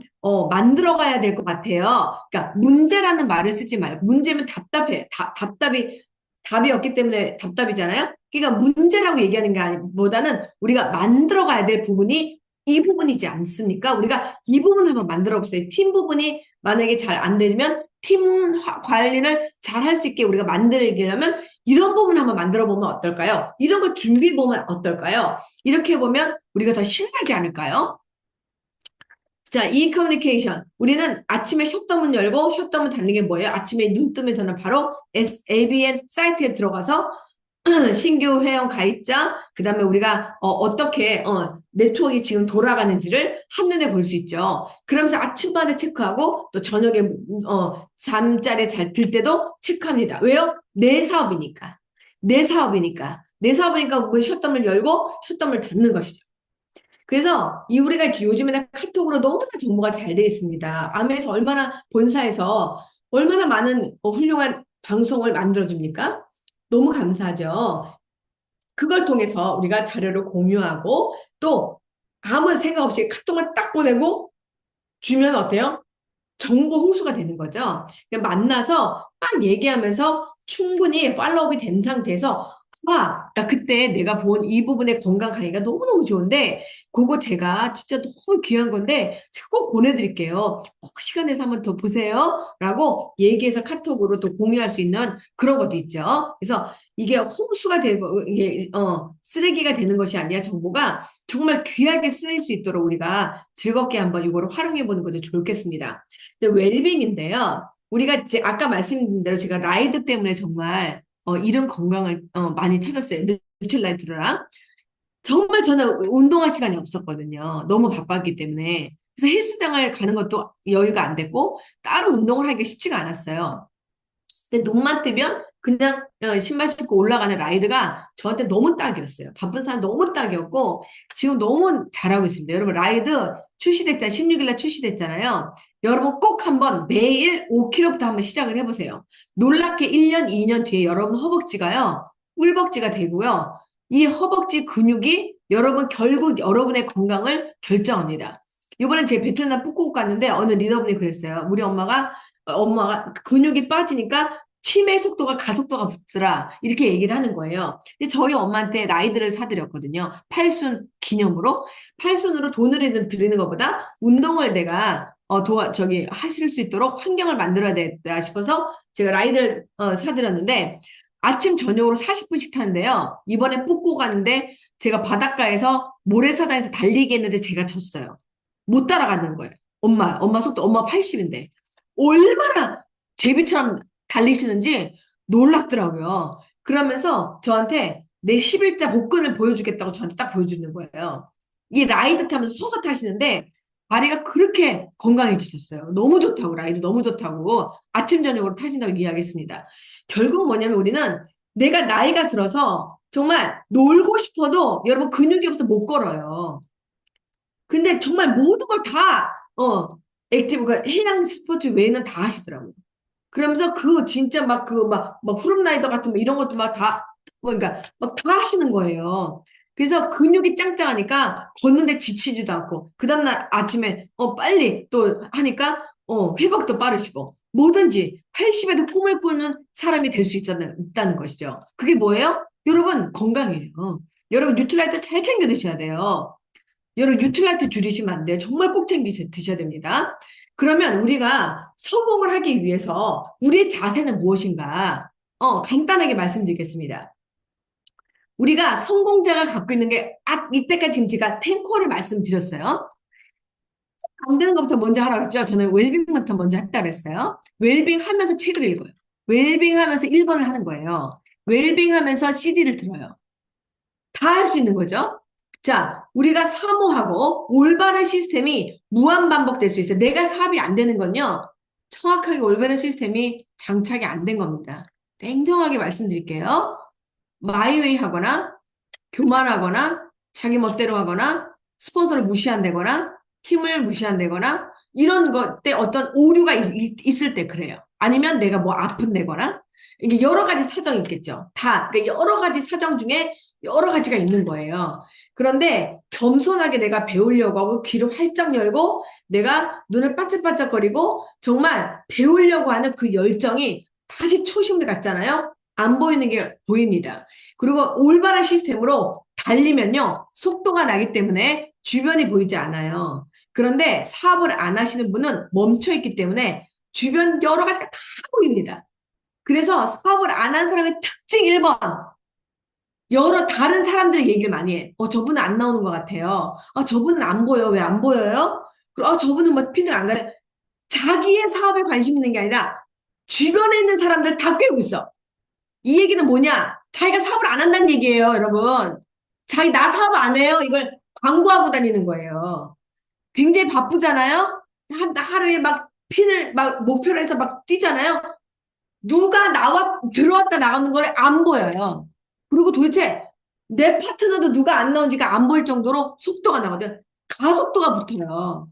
만들어 가야 될 것 같아요. 그러니까 문제라는 말을 쓰지 말고 문제면 답답해. 답답이 답이 없기 때문에 답답이잖아요. 그러니까 문제라고 얘기하는 게 아니보다는 우리가 만들어 가야 될 부분이 이 부분이지 않습니까? 우리가 이 부분 한번 만들어 보세요. 팀 부분이 만약에 잘 안 되면 팀 관리를 잘 할 수 있게 우리가 만들려면 이런 부분 한번 만들어 보면 어떨까요? 이런 거 준비해 보면 어떨까요? 이렇게 보면 우리가 더 신나지 않을까요? 자, 이 커뮤니케이션. 우리는 아침에 셧다운 열고 셧다운 닫는 게 뭐예요? 아침에 눈 뜨면 저는 바로 ABN 사이트에 들어가서 신규 회원 가입자, 그 다음에 우리가 떻게 네트워크가 지금 돌아가는지를 한눈에 볼 수 있죠. 그러면서 아침마다 체크하고 또 저녁에 잠자리에 잘 들 때도 체크합니다. 왜요? 내 사업이니까. 내 사업이니까. 내 사업이니까 우리 셧다운을 열고 셧다운을 닫는 것이죠. 그래서 이 우리가 요즘에는 카톡으로 너무나 정보가 잘 돼 있습니다. 아메에서 얼마나 본사에서 얼마나 많은 훌륭한 방송을 만들어 줍니까? 너무 감사하죠. 그걸 통해서 우리가 자료를 공유하고 또 아무 생각 없이 카톡만 딱 보내고 주면 어때요? 정보 홍수가 되는 거죠. 그러니까 만나서 막 얘기하면서 충분히 팔로우업이 된 상태에서 나 그때 내가 본 이 부분의 건강 강의가 너무너무 좋은데 그거 제가 진짜 너무 귀한 건데 제가 꼭 보내드릴게요. 꼭 시간 내서 한번 더 보세요. 라고 얘기해서 카톡으로 또 공유할 수 있는 그런 것도 있죠. 그래서 이게 홍수가 되고 이게 쓰레기가 되는 것이 아니라 정보가 정말 귀하게 쓰일 수 있도록 우리가 즐겁게 한번 이거를 활용해 보는 것도 좋겠습니다. 근데 웰빙인데요. 우리가 아까 말씀드린 대로 제가 라이드 때문에 정말 이런 건강을 많이 찾았어요. 뉴트라이트랑. 정말 저는 운동할 시간이 없었거든요. 너무 바빴기 때문에. 그래서 헬스장을 가는 것도 여유가 안 됐고 따로 운동을 하기가 쉽지가 않았어요. 근데 눈만 뜨면 그냥 신발 신고 올라가는 라이드가 저한테 너무 딱이었어요. 바쁜 사람 너무 딱이었고 지금 너무 잘하고 있습니다. 여러분 라이드 출시됐잖아요. 16일 날 출시됐잖아요. 여러분 꼭 한번 매일 5km부터 한번 시작을 해보세요. 놀랍게 1년, 2년 뒤에 여러분 허벅지가요. 꿀벅지가 되고요. 이 허벅지 근육이 여러분 결국 여러분의 건강을 결정합니다. 이번엔 제 베트남 푸꾸옥 갔는데 어느 리더분이 그랬어요. 우리 엄마가 근육이 빠지니까 치매 속도가 가속도가 붙더라. 이렇게 얘기를 하는 거예요. 근데 저희 엄마한테 라이드를 사드렸거든요. 팔순 기념으로. 팔순으로 돈을 드리는 것보다 운동을 내가 하실 수 있도록 환경을 만들어야 되겠다 싶어서 제가 라이드를 사드렸는데 아침 저녁으로 40분씩 타는데요. 이번에 뽑고 가는데 제가 바닷가에서 모래사장에서 달리기 했는데 제가 졌어요. 못 따라가는 거예요. 엄마 속도, 엄마 80인데. 얼마나 제비처럼 달리시는지 놀랍더라고요. 그러면서 저한테 내 11자 복근을 보여주겠다고 저한테 딱 보여주는 거예요. 이 라이드 타면서 서서 타시는데 다리가 그렇게 건강해지셨어요. 너무 좋다고, 라이드 너무 좋다고 아침, 저녁으로 타신다고 이야기했습니다. 결국 뭐냐면 우리는 내가 나이가 들어서 정말 놀고 싶어도 여러분 근육이 없어서 못 걸어요. 근데 정말 모든 걸 다, 액티브, 그 해양 스포츠 외에는 다 하시더라고요. 그러면서 그 진짜 막 후룸라이더 같은 뭐 이런 것도 막 다, 그러니까 막 다 하시는 거예요. 그래서 근육이 짱짱하니까 걷는데 지치지도 않고, 그 다음날 아침에, 빨리 또 하니까, 회복도 빠르시고, 뭐든지 80에도 꿈을 꾸는 사람이 될 수 있다는 것이죠. 그게 뭐예요? 여러분, 건강이에요. 여러분, 뉴트라이트 잘 챙겨 드셔야 돼요. 여러분 뉴트라이트 줄이시면 안 돼요. 정말 꼭 드셔야 됩니다. 그러면 우리가 성공을 하기 위해서 우리의 자세는 무엇인가? 간단하게 말씀드리겠습니다. 우리가 성공자가 갖고 있는 게, 이때까지 지금 제가 10코어를 말씀드렸어요. 안 되는 것부터 먼저 하라 그랬죠. 저는 웰빙부터 먼저 했다 그랬어요. 웰빙 하면서 책을 읽어요. 웰빙 하면서 1번을 하는 거예요. 웰빙 하면서 CD를 들어요. 다 할 수 있는 거죠. 자, 우리가 사모하고 올바른 시스템이 무한 반복될 수 있어요. 내가 사업이 안 되는 건요. 정확하게 올바른 시스템이 장착이 안 된 겁니다. 냉정하게 말씀드릴게요. 마이웨이 하거나 교만하거나 자기 멋대로 하거나 스폰서를 무시한다거나 팀을 무시한다거나 이런 것 때 어떤 오류가 있을 때 그래요. 아니면 내가 뭐 아픈다거나 이게 여러 가지 사정이 있겠죠. 다 그러니까 여러 가지 사정 중에 여러 가지가 있는 거예요. 그런데 겸손하게 내가 배우려고 하고 귀를 활짝 열고 내가 눈을 반짝반짝거리고 정말 배우려고 하는 그 열정이 다시 초심을 갖잖아요. 안 보이는 게 보입니다. 그리고 올바른 시스템으로 달리면요, 속도가 나기 때문에 주변이 보이지 않아요. 그런데 사업을 안 하시는 분은 멈춰 있기 때문에 주변 여러 가지가 다 보입니다. 그래서 사업을 안 한 사람의 특징 1번. 여러 다른 사람들의 얘기를 많이 해. 저분은 안 나오는 것 같아요. 저분은 안 보여. 왜 안 보여요? 그리고 저분은 뭐 핀을 안 가요. 자기의 사업에 관심 있는 게 아니라 주변에 있는 사람들 다 꿰고 있어. 이 얘기는 뭐냐? 자기가 사업을 안 한다는 얘기예요, 여러분. 자기 나 사업 안 해요. 이걸 광고하고 다니는 거예요. 굉장히 바쁘잖아요. 하루에 막 핀을 막 목표로 해서 막 뛰잖아요. 누가 들어왔다 나가는 걸 안 보여요. 그리고 도대체 내 파트너도 누가 안 나온지가 안 보일 정도로 속도가 나거든. 가속도가 붙어요.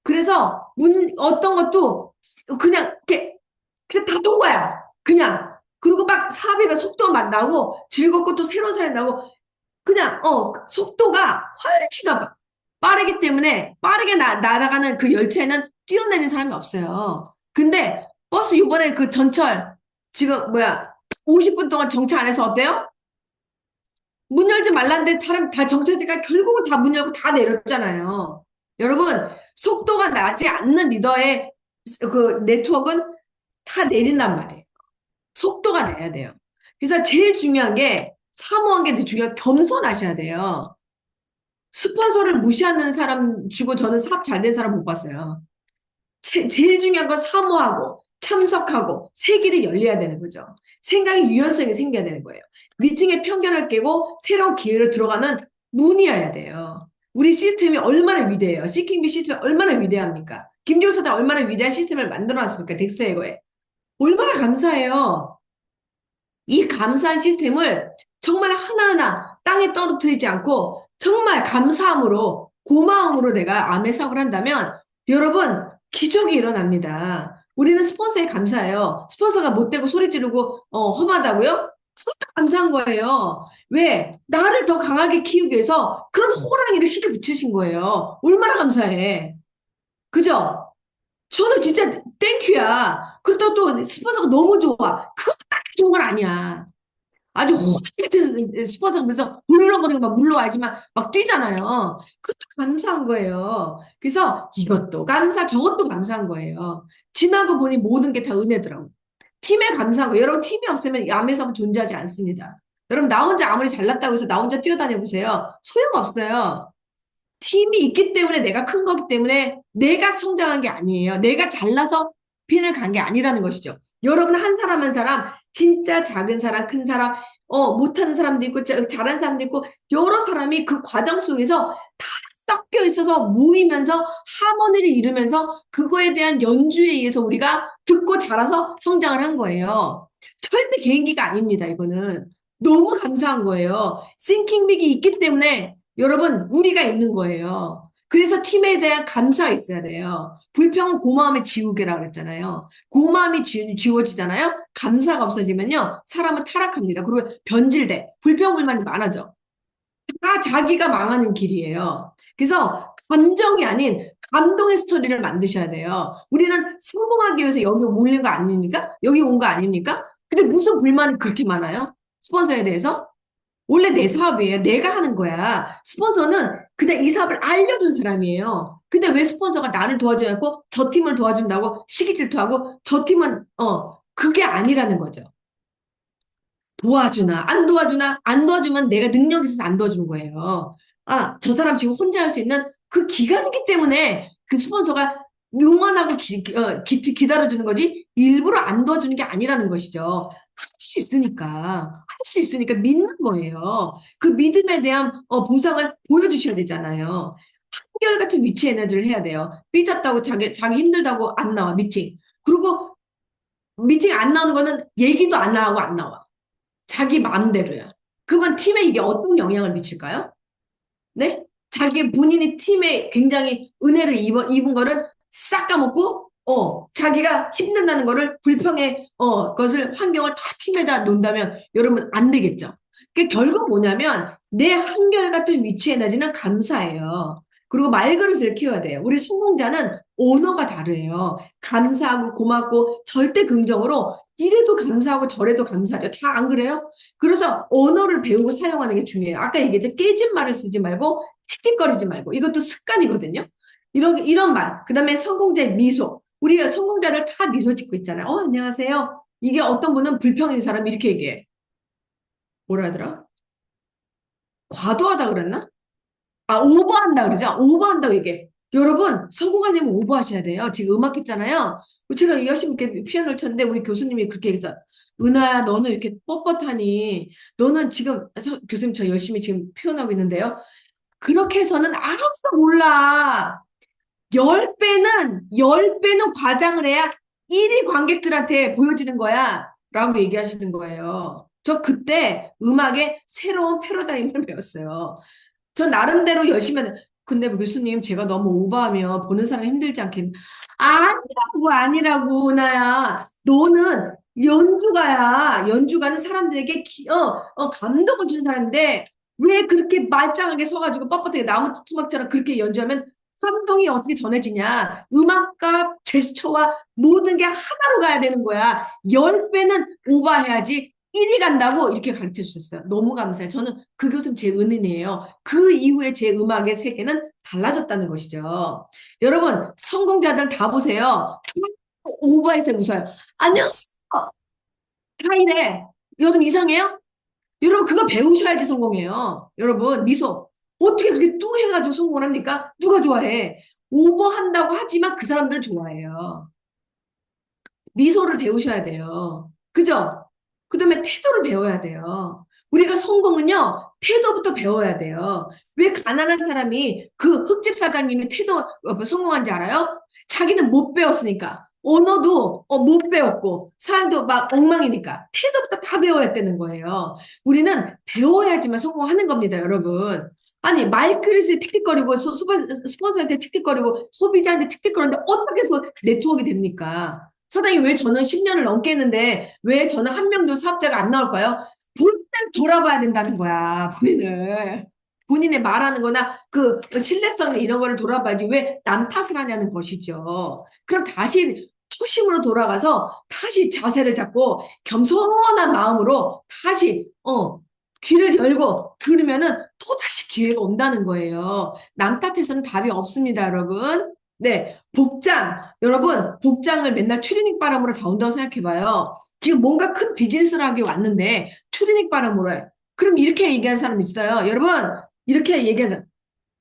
그래서 어떤 것도 그냥 이렇게 그냥 다 통과야. 그냥. 그리고 막 사업이 막 속도가 막 나고 즐겁고 또 새로운 사람이 나고 그냥 속도가 훨씬 더 빠르기 때문에 빠르게 날아가는 그 열차에는 뛰어내리는 사람이 없어요. 근데 버스 이번에 그 전철 지금 뭐야 50분 동안 정차 안 해서 어때요? 문 열지 말라는데 사람 다 정차되니까 결국은 다 문 열고 다 내렸잖아요. 여러분 속도가 나지 않는 리더의 그 네트워크는 다 내린단 말이에요. 속도가 나야 돼요. 그래서 제일 중요한 게 사모한 게 중요한 겸손하셔야 돼요. 스폰서를 무시하는 사람 주고 저는 사업 잘 된 사람 못 봤어요. 제일 중요한 건 사모하고 참석하고 세길이 열려야 되는 거죠. 생각의 유연성이 생겨야 되는 거예요. 미팅의 편견을 깨고 새로운 기회로 들어가는 문이어야 돼요. 우리 시스템이 얼마나 위대해요. 시킹비 시스템이 얼마나 위대합니까? 김종서가 얼마나 위대한 시스템을 만들어놨습니까? 덱스에거에. 얼마나 감사해요. 이 감사한 시스템을 정말 하나하나 땅에 떨어뜨리지 않고 정말 감사함으로 고마움으로 내가 암의 사업을 한다면 여러분 기적이 일어납니다. 우리는 스폰서에 감사해요. 스폰서가 못되고 소리 지르고 험하다고요? 그것도 감사한 거예요. 왜? 나를 더 강하게 키우기 위해서 그런 호랑이를 시대 붙이신 거예요. 얼마나 감사해. 그죠? 저는 진짜 땡큐야. 그렇다고 또 스폰서가 너무 좋아. 그것도 딱 좋은 건 아니야. 아주 호랑이 스폰서가 그래서 물렁거리고 막 물러와야지만 막 뛰잖아요. 그것도 감사한 거예요. 그래서 이것도 저것도 감사한 거예요. 지나고 보니 모든 게 다 은혜더라고. 팀에 감사한 거. 여러분 팀이 없으면 야매사은 존재하지 않습니다. 여러분 나 혼자 아무리 잘났다고 해서 나 혼자 뛰어다녀 보세요. 소용없어요. 팀이 있기 때문에 내가 큰 거기 때문에 내가 성장한 게 아니에요. 내가 잘나서 핀을 간 게 아니라는 것이죠. 여러분 한 사람 한 사람 진짜 작은 사람 큰 사람 못하는 사람도 있고 잘하는 사람도 있고 여러 사람이 그 과정 속에서 다 섞여 있어서 모이면서 하모니를 이루면서 그거에 대한 연주에 의해서 우리가 듣고 자라서 성장을 한 거예요. 절대 개인기가 아닙니다. 이거는 너무 감사한 거예요. 싱킹빅이 있기 때문에 여러분, 우리가 있는 거예요. 그래서 팀에 대한 감사가 있어야 돼요. 불평은 고마움의 지우개라고 그랬잖아요. 고마움이 지워지잖아요. 감사가 없어지면요. 사람은 타락합니다. 그리고 변질돼. 불평불만이 많아져. 다 자기가 망하는 길이에요. 그래서 감정이 아닌 감동의 스토리를 만드셔야 돼요. 우리는 성공하기 위해서 여기 몰린 거 아닙니까? 여기 온 거 아닙니까? 근데 무슨 불만이 그렇게 많아요? 스폰서에 대해서? 원래 내 사업이에요. 내가 하는 거야. 스폰서는 그냥 이 사업을 알려준 사람이에요. 근데 왜 스폰서가 나를 도와줘야 하고 저 팀을 도와준다고 시기 질투하고 저 팀은 그게 아니라는 거죠. 도와주나 안 도와주나 안 도와주면 내가 능력이 있어서 안 도와준 거예요. 저 사람 지금 혼자 할 수 있는 그 기간이기 때문에 그 스폰서가 응원하고 기다려주는 거지 일부러 안 도와주는 게 아니라는 것이죠. 할 수 있으니까 믿는 거예요. 그 믿음에 대한 보상을 보여주셔야 되잖아요. 한결같은 위치 에너지를 해야 돼요. 삐졌다고 자기 힘들다고 안 나와, 미팅. 그리고 미팅 안 나오는 거는 얘기도 안 나오고 안 나와. 자기 마음대로야. 그러면 팀에 이게 어떤 영향을 미칠까요? 네? 자기 본인이 팀에 굉장히 은혜를 입은 거를 싹 까먹고, 자기가 힘든다는 거를 불평의, 것을, 환경을 다 팀에다 놓는다면 여러분 안 되겠죠. 그 결국 뭐냐면 내 한결같은 위치 에너지는 감사해요. 그리고 말그릇을 키워야 돼요. 우리 성공자는 언어가 다르요. 감사하고 고맙고 절대 긍정으로 이래도 감사하고 저래도 감사하죠. 다 안 그래요? 그래서 언어를 배우고 사용하는 게 중요해요. 아까 얘기했죠. 깨진 말을 쓰지 말고 틱틱거리지 말고 이것도 습관이거든요. 이런 말. 그다음에 성공자의 미소. 우리가 성공자들 다 미소 짓고 있잖아요. 안녕하세요. 이게 어떤 분은 불평인 사람이 이렇게 얘기해. 뭐라 하더라? 과도하다 그랬나? 오버한다 그러죠? 오버한다고 얘기해. 여러분, 성공하려면 오버하셔야 돼요. 지금 음악 했잖아요. 제가 열심히 이렇게 피아노를 쳤는데 우리 교수님이 그렇게 얘기했어. 은하야, 너는 이렇게 뻣뻣하니, 너는 지금, 교수님 저 열심히 지금 표현하고 있는데요. 그렇게 해서는 아무도 몰라. 10배는 과장을 해야 1위 관객들한테 보여지는 거야. 라고 얘기하시는 거예요. 저 그때 음악의 새로운 패러다임을 배웠어요. 저 나름대로 열심히 하는, 근데 교수님, 제가 너무 오버하면 보는 사람 힘들지 않겠, 아니라고, 나야. 너는 연주가야. 연주가는 사람들에게 감동을 주는 사람인데, 왜 그렇게 말짱하게 서가지고 뻣뻣하게 나무 토막처럼 그렇게 연주하면 감동이 어떻게 전해지냐. 음악과 제스처와 모든 게 하나로 가야 되는 거야. 10배는 오버해야지 1위 간다고 이렇게 가르쳐 주셨어요. 너무 감사해요. 저는 그 교수님 제 은인이에요. 그 이후에 제 음악의 세계는 달라졌다는 것이죠. 여러분, 성공자들 다 보세요. 오버해서 웃어요. 안녕하세요. 다 이래. 여러분 이상해요? 여러분 그거 배우셔야지 성공해요. 여러분 미소. 어떻게 그렇게 뚱 해가지고 성공을 합니까? 누가 좋아해? 오버한다고 하지만 그 사람들 좋아해요. 미소를 배우셔야 돼요. 그죠? 그 다음에 태도를 배워야 돼요. 우리가 성공은요, 태도부터 배워야 돼요. 왜 가난한 사람이 그 흙집 사장님이 성공한지 알아요? 자기는 못 배웠으니까. 언어도 못 배웠고, 사람도 막 엉망이니까. 태도부터 다 배워야 되는 거예요. 우리는 배워야지만 성공하는 겁니다, 여러분. 아니, 말그릇에 틱틱거리고, 스폰서한테 틱틱거리고, 소비자한테 틱틱거리는데 어떻게 그 네트워크가 됩니까? 사장님, 왜 저는 10년을 넘게 했는데, 왜 저는 한 명도 사업자가 안 나올까요? 본인을 돌아봐야 된다는 거야, 본인을. 본인의 말하는 거나 그 신뢰성 이런 거를 돌아봐야지 왜 남 탓을 하냐는 것이죠. 그럼 다시 초심으로 돌아가서 다시 자세를 잡고 겸손한 마음으로 다시, 귀를 열고 들으면은 또 다시 기회가 온다는 거예요. 남 탓해서는 답이 없습니다, 여러분. 네, 복장. 여러분, 복장을 맨날 추리닝 바람으로 다 온다고 생각해봐요. 지금 뭔가 큰 비즈니스를 하기 왔는데 추리닝 바람으로 해. 그럼 이렇게 얘기하는 사람 있어요. 여러분, 이렇게 얘기하는.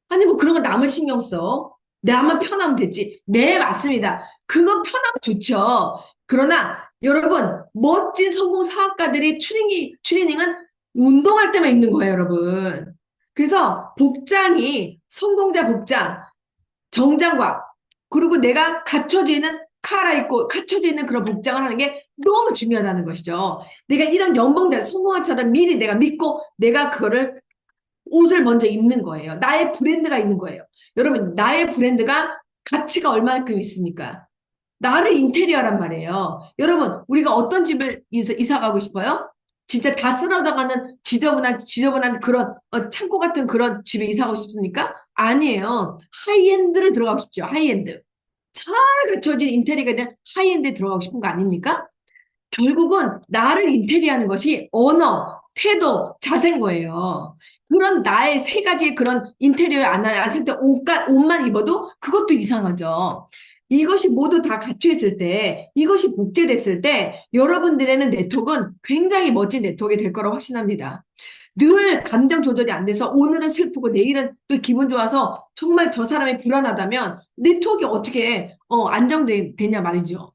아니, 뭐 그런 걸 남을 신경 써. 나만 편하면 됐지. 네, 맞습니다. 그건 편하면 좋죠. 그러나 여러분, 멋진 성공 사업가들이 추리닝은 운동할 때만 입는 거예요, 여러분. 그래서 복장이 성공자 복장, 정장과 그리고 내가 갖춰져 있는 갈아입고 갖춰져 있는 그런 복장을 하는 게 너무 중요하다는 것이죠. 내가 이런 연봉자 성공한처럼 미리 내가 믿고 내가 그거를 옷을 먼저 입는 거예요. 나의 브랜드가 있는 거예요. 여러분, 나의 브랜드가 가치가 얼마만큼 있습니까? 나를 인테리어란 말이에요. 여러분, 우리가 어떤 집을 이사 가고 싶어요? 진짜 다 쓸어나가는 지저분한 그런 창고 같은 그런 집에 이사 가고 싶습니까? 아니에요. 하이엔드를 들어가고 싶죠. 하이엔드. 잘 갖춰진 인테리어가 된 하이엔드에 들어가고 싶은 거 아닙니까? 결국은 나를 인테리어하는 것이 언어, 태도, 자세인 거예요. 그런 나의 세 가지의 그런 인테리어를 안 쓸 때 옷만 입어도 그것도 이상하죠. 이것이 모두 다 갖춰 있을 때, 이것이 복제됐을 때, 여러분들에는 네트워크는 굉장히 멋진 네트워크가 될 거라고 확신합니다. 늘 감정 조절이 안 돼서 오늘은 슬프고 내일은 또 기분 좋아서 정말 저 사람이 불안하다면 네트워크가 어떻게 안정되냐 말이죠.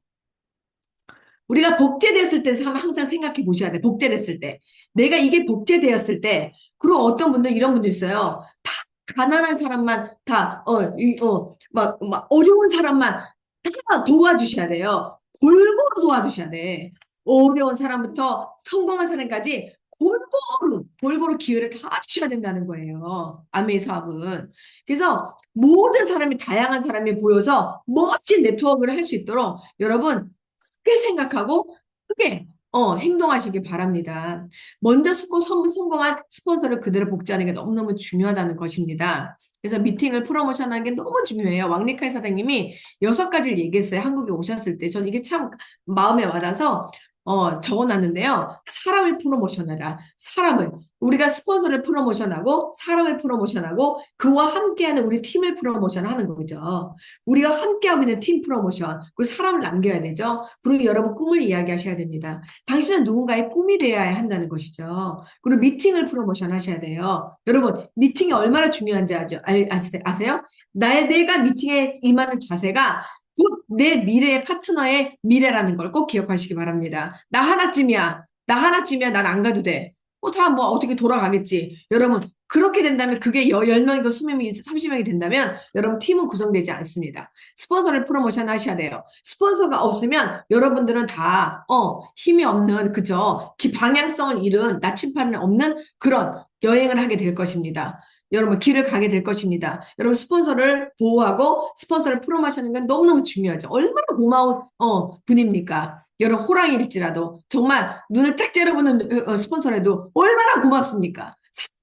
우리가 복제됐을 때 항상 생각해 보셔야 돼. 복제됐을 때. 내가 이게 복제되었을 때, 그리고 어떤 분들, 이런 분들 있어요. 다 가난한 사람만, 막 어려운 사람만 다 도와주셔야 돼요. 골고루 도와주셔야 돼. 어려운 사람부터 성공한 사람까지 골고루 기회를 다 주셔야 된다는 거예요. 아메이 사업은. 그래서 모든 사람이 다양한 사람이 보여서 멋진 네트워크를 할 수 있도록 여러분 크게 생각하고 크게 행동하시기 바랍니다. 먼저 성공한 스폰서를 그대로 복제하는 게 너무너무 중요하다는 것입니다. 그래서 미팅을 프로모션하는 게 너무 중요해요. 왕리카이 사장님이 6가지를 얘기했어요. 한국에 오셨을 때. 저는 이게 참 마음에 와닿아서 적어놨는데요. 사람을 프로모션하라. 사람을. 우리가 스폰서를 프로모션하고 사람을 프로모션하고 그와 함께하는 우리 팀을 프로모션하는 거죠. 우리가 함께하고 있는 팀 프로모션, 그리고 사람을 남겨야 되죠. 그리고 여러분 꿈을 이야기하셔야 됩니다. 당신은 누군가의 꿈이 되어야 한다는 것이죠. 그리고 미팅을 프로모션 하셔야 돼요. 여러분, 미팅이 얼마나 중요한지 아세요? 내가 미팅에 임하는 자세가 곧 내 미래의 파트너의 미래라는 걸 꼭 기억하시기 바랍니다. 나 하나쯤이야. 난 안 가도 돼. 다 뭐 어떻게 돌아가겠지. 여러분, 그렇게 된다면 그게 10명이고 20명이 30명이 된다면 여러분 팀은 구성되지 않습니다. 스폰서를 프로모션 하셔야 돼요. 스폰서가 없으면 여러분들은 다 힘이 없는 그죠? 방향성을 잃은 나침판이 없는 그런 여행을 하게 될 것입니다. 여러분 길을 가게 될 것입니다. 여러분 스폰서를 보호하고 스폰서를 프로모션하는 건 너무너무 중요하죠. 얼마나 고마운 분입니까? 여러분 호랑이일지라도 정말 눈을 짝 째려보는 스폰서라도 얼마나 고맙습니까?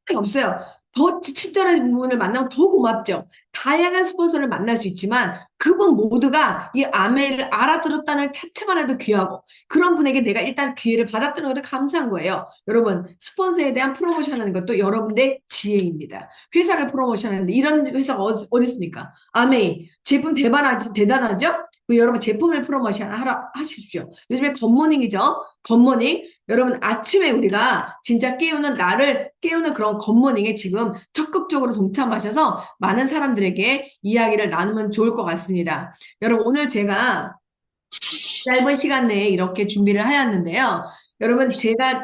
사람이 없어요. 더 친절한 분을 만나면 더 고맙죠. 다양한 스폰서를 만날 수 있지만 그분 모두가 이 아메이를 알아들었다는 자체만 해도 귀하고 그런 분에게 내가 일단 기회를 받았다는 것도 감사한 거예요. 여러분 스폰서에 대한 프로모션 하는 것도 여러분의 지혜입니다. 회사를 프로모션 하는데 이런 회사가 어디 있습니까? 아메이 제품 대단하죠? 여러분 제품을 프로모션 하십시오. 요즘에 굿모닝이죠. 굿모닝. 여러분 아침에 우리가 진짜 나를 깨우는 그런 굿모닝에 지금 적극적으로 동참하셔서 많은 사람들에게 이야기를 나누면 좋을 것 같습니다. 여러분 오늘 제가 짧은 시간 내에 이렇게 준비를 하였는데요. 여러분 제가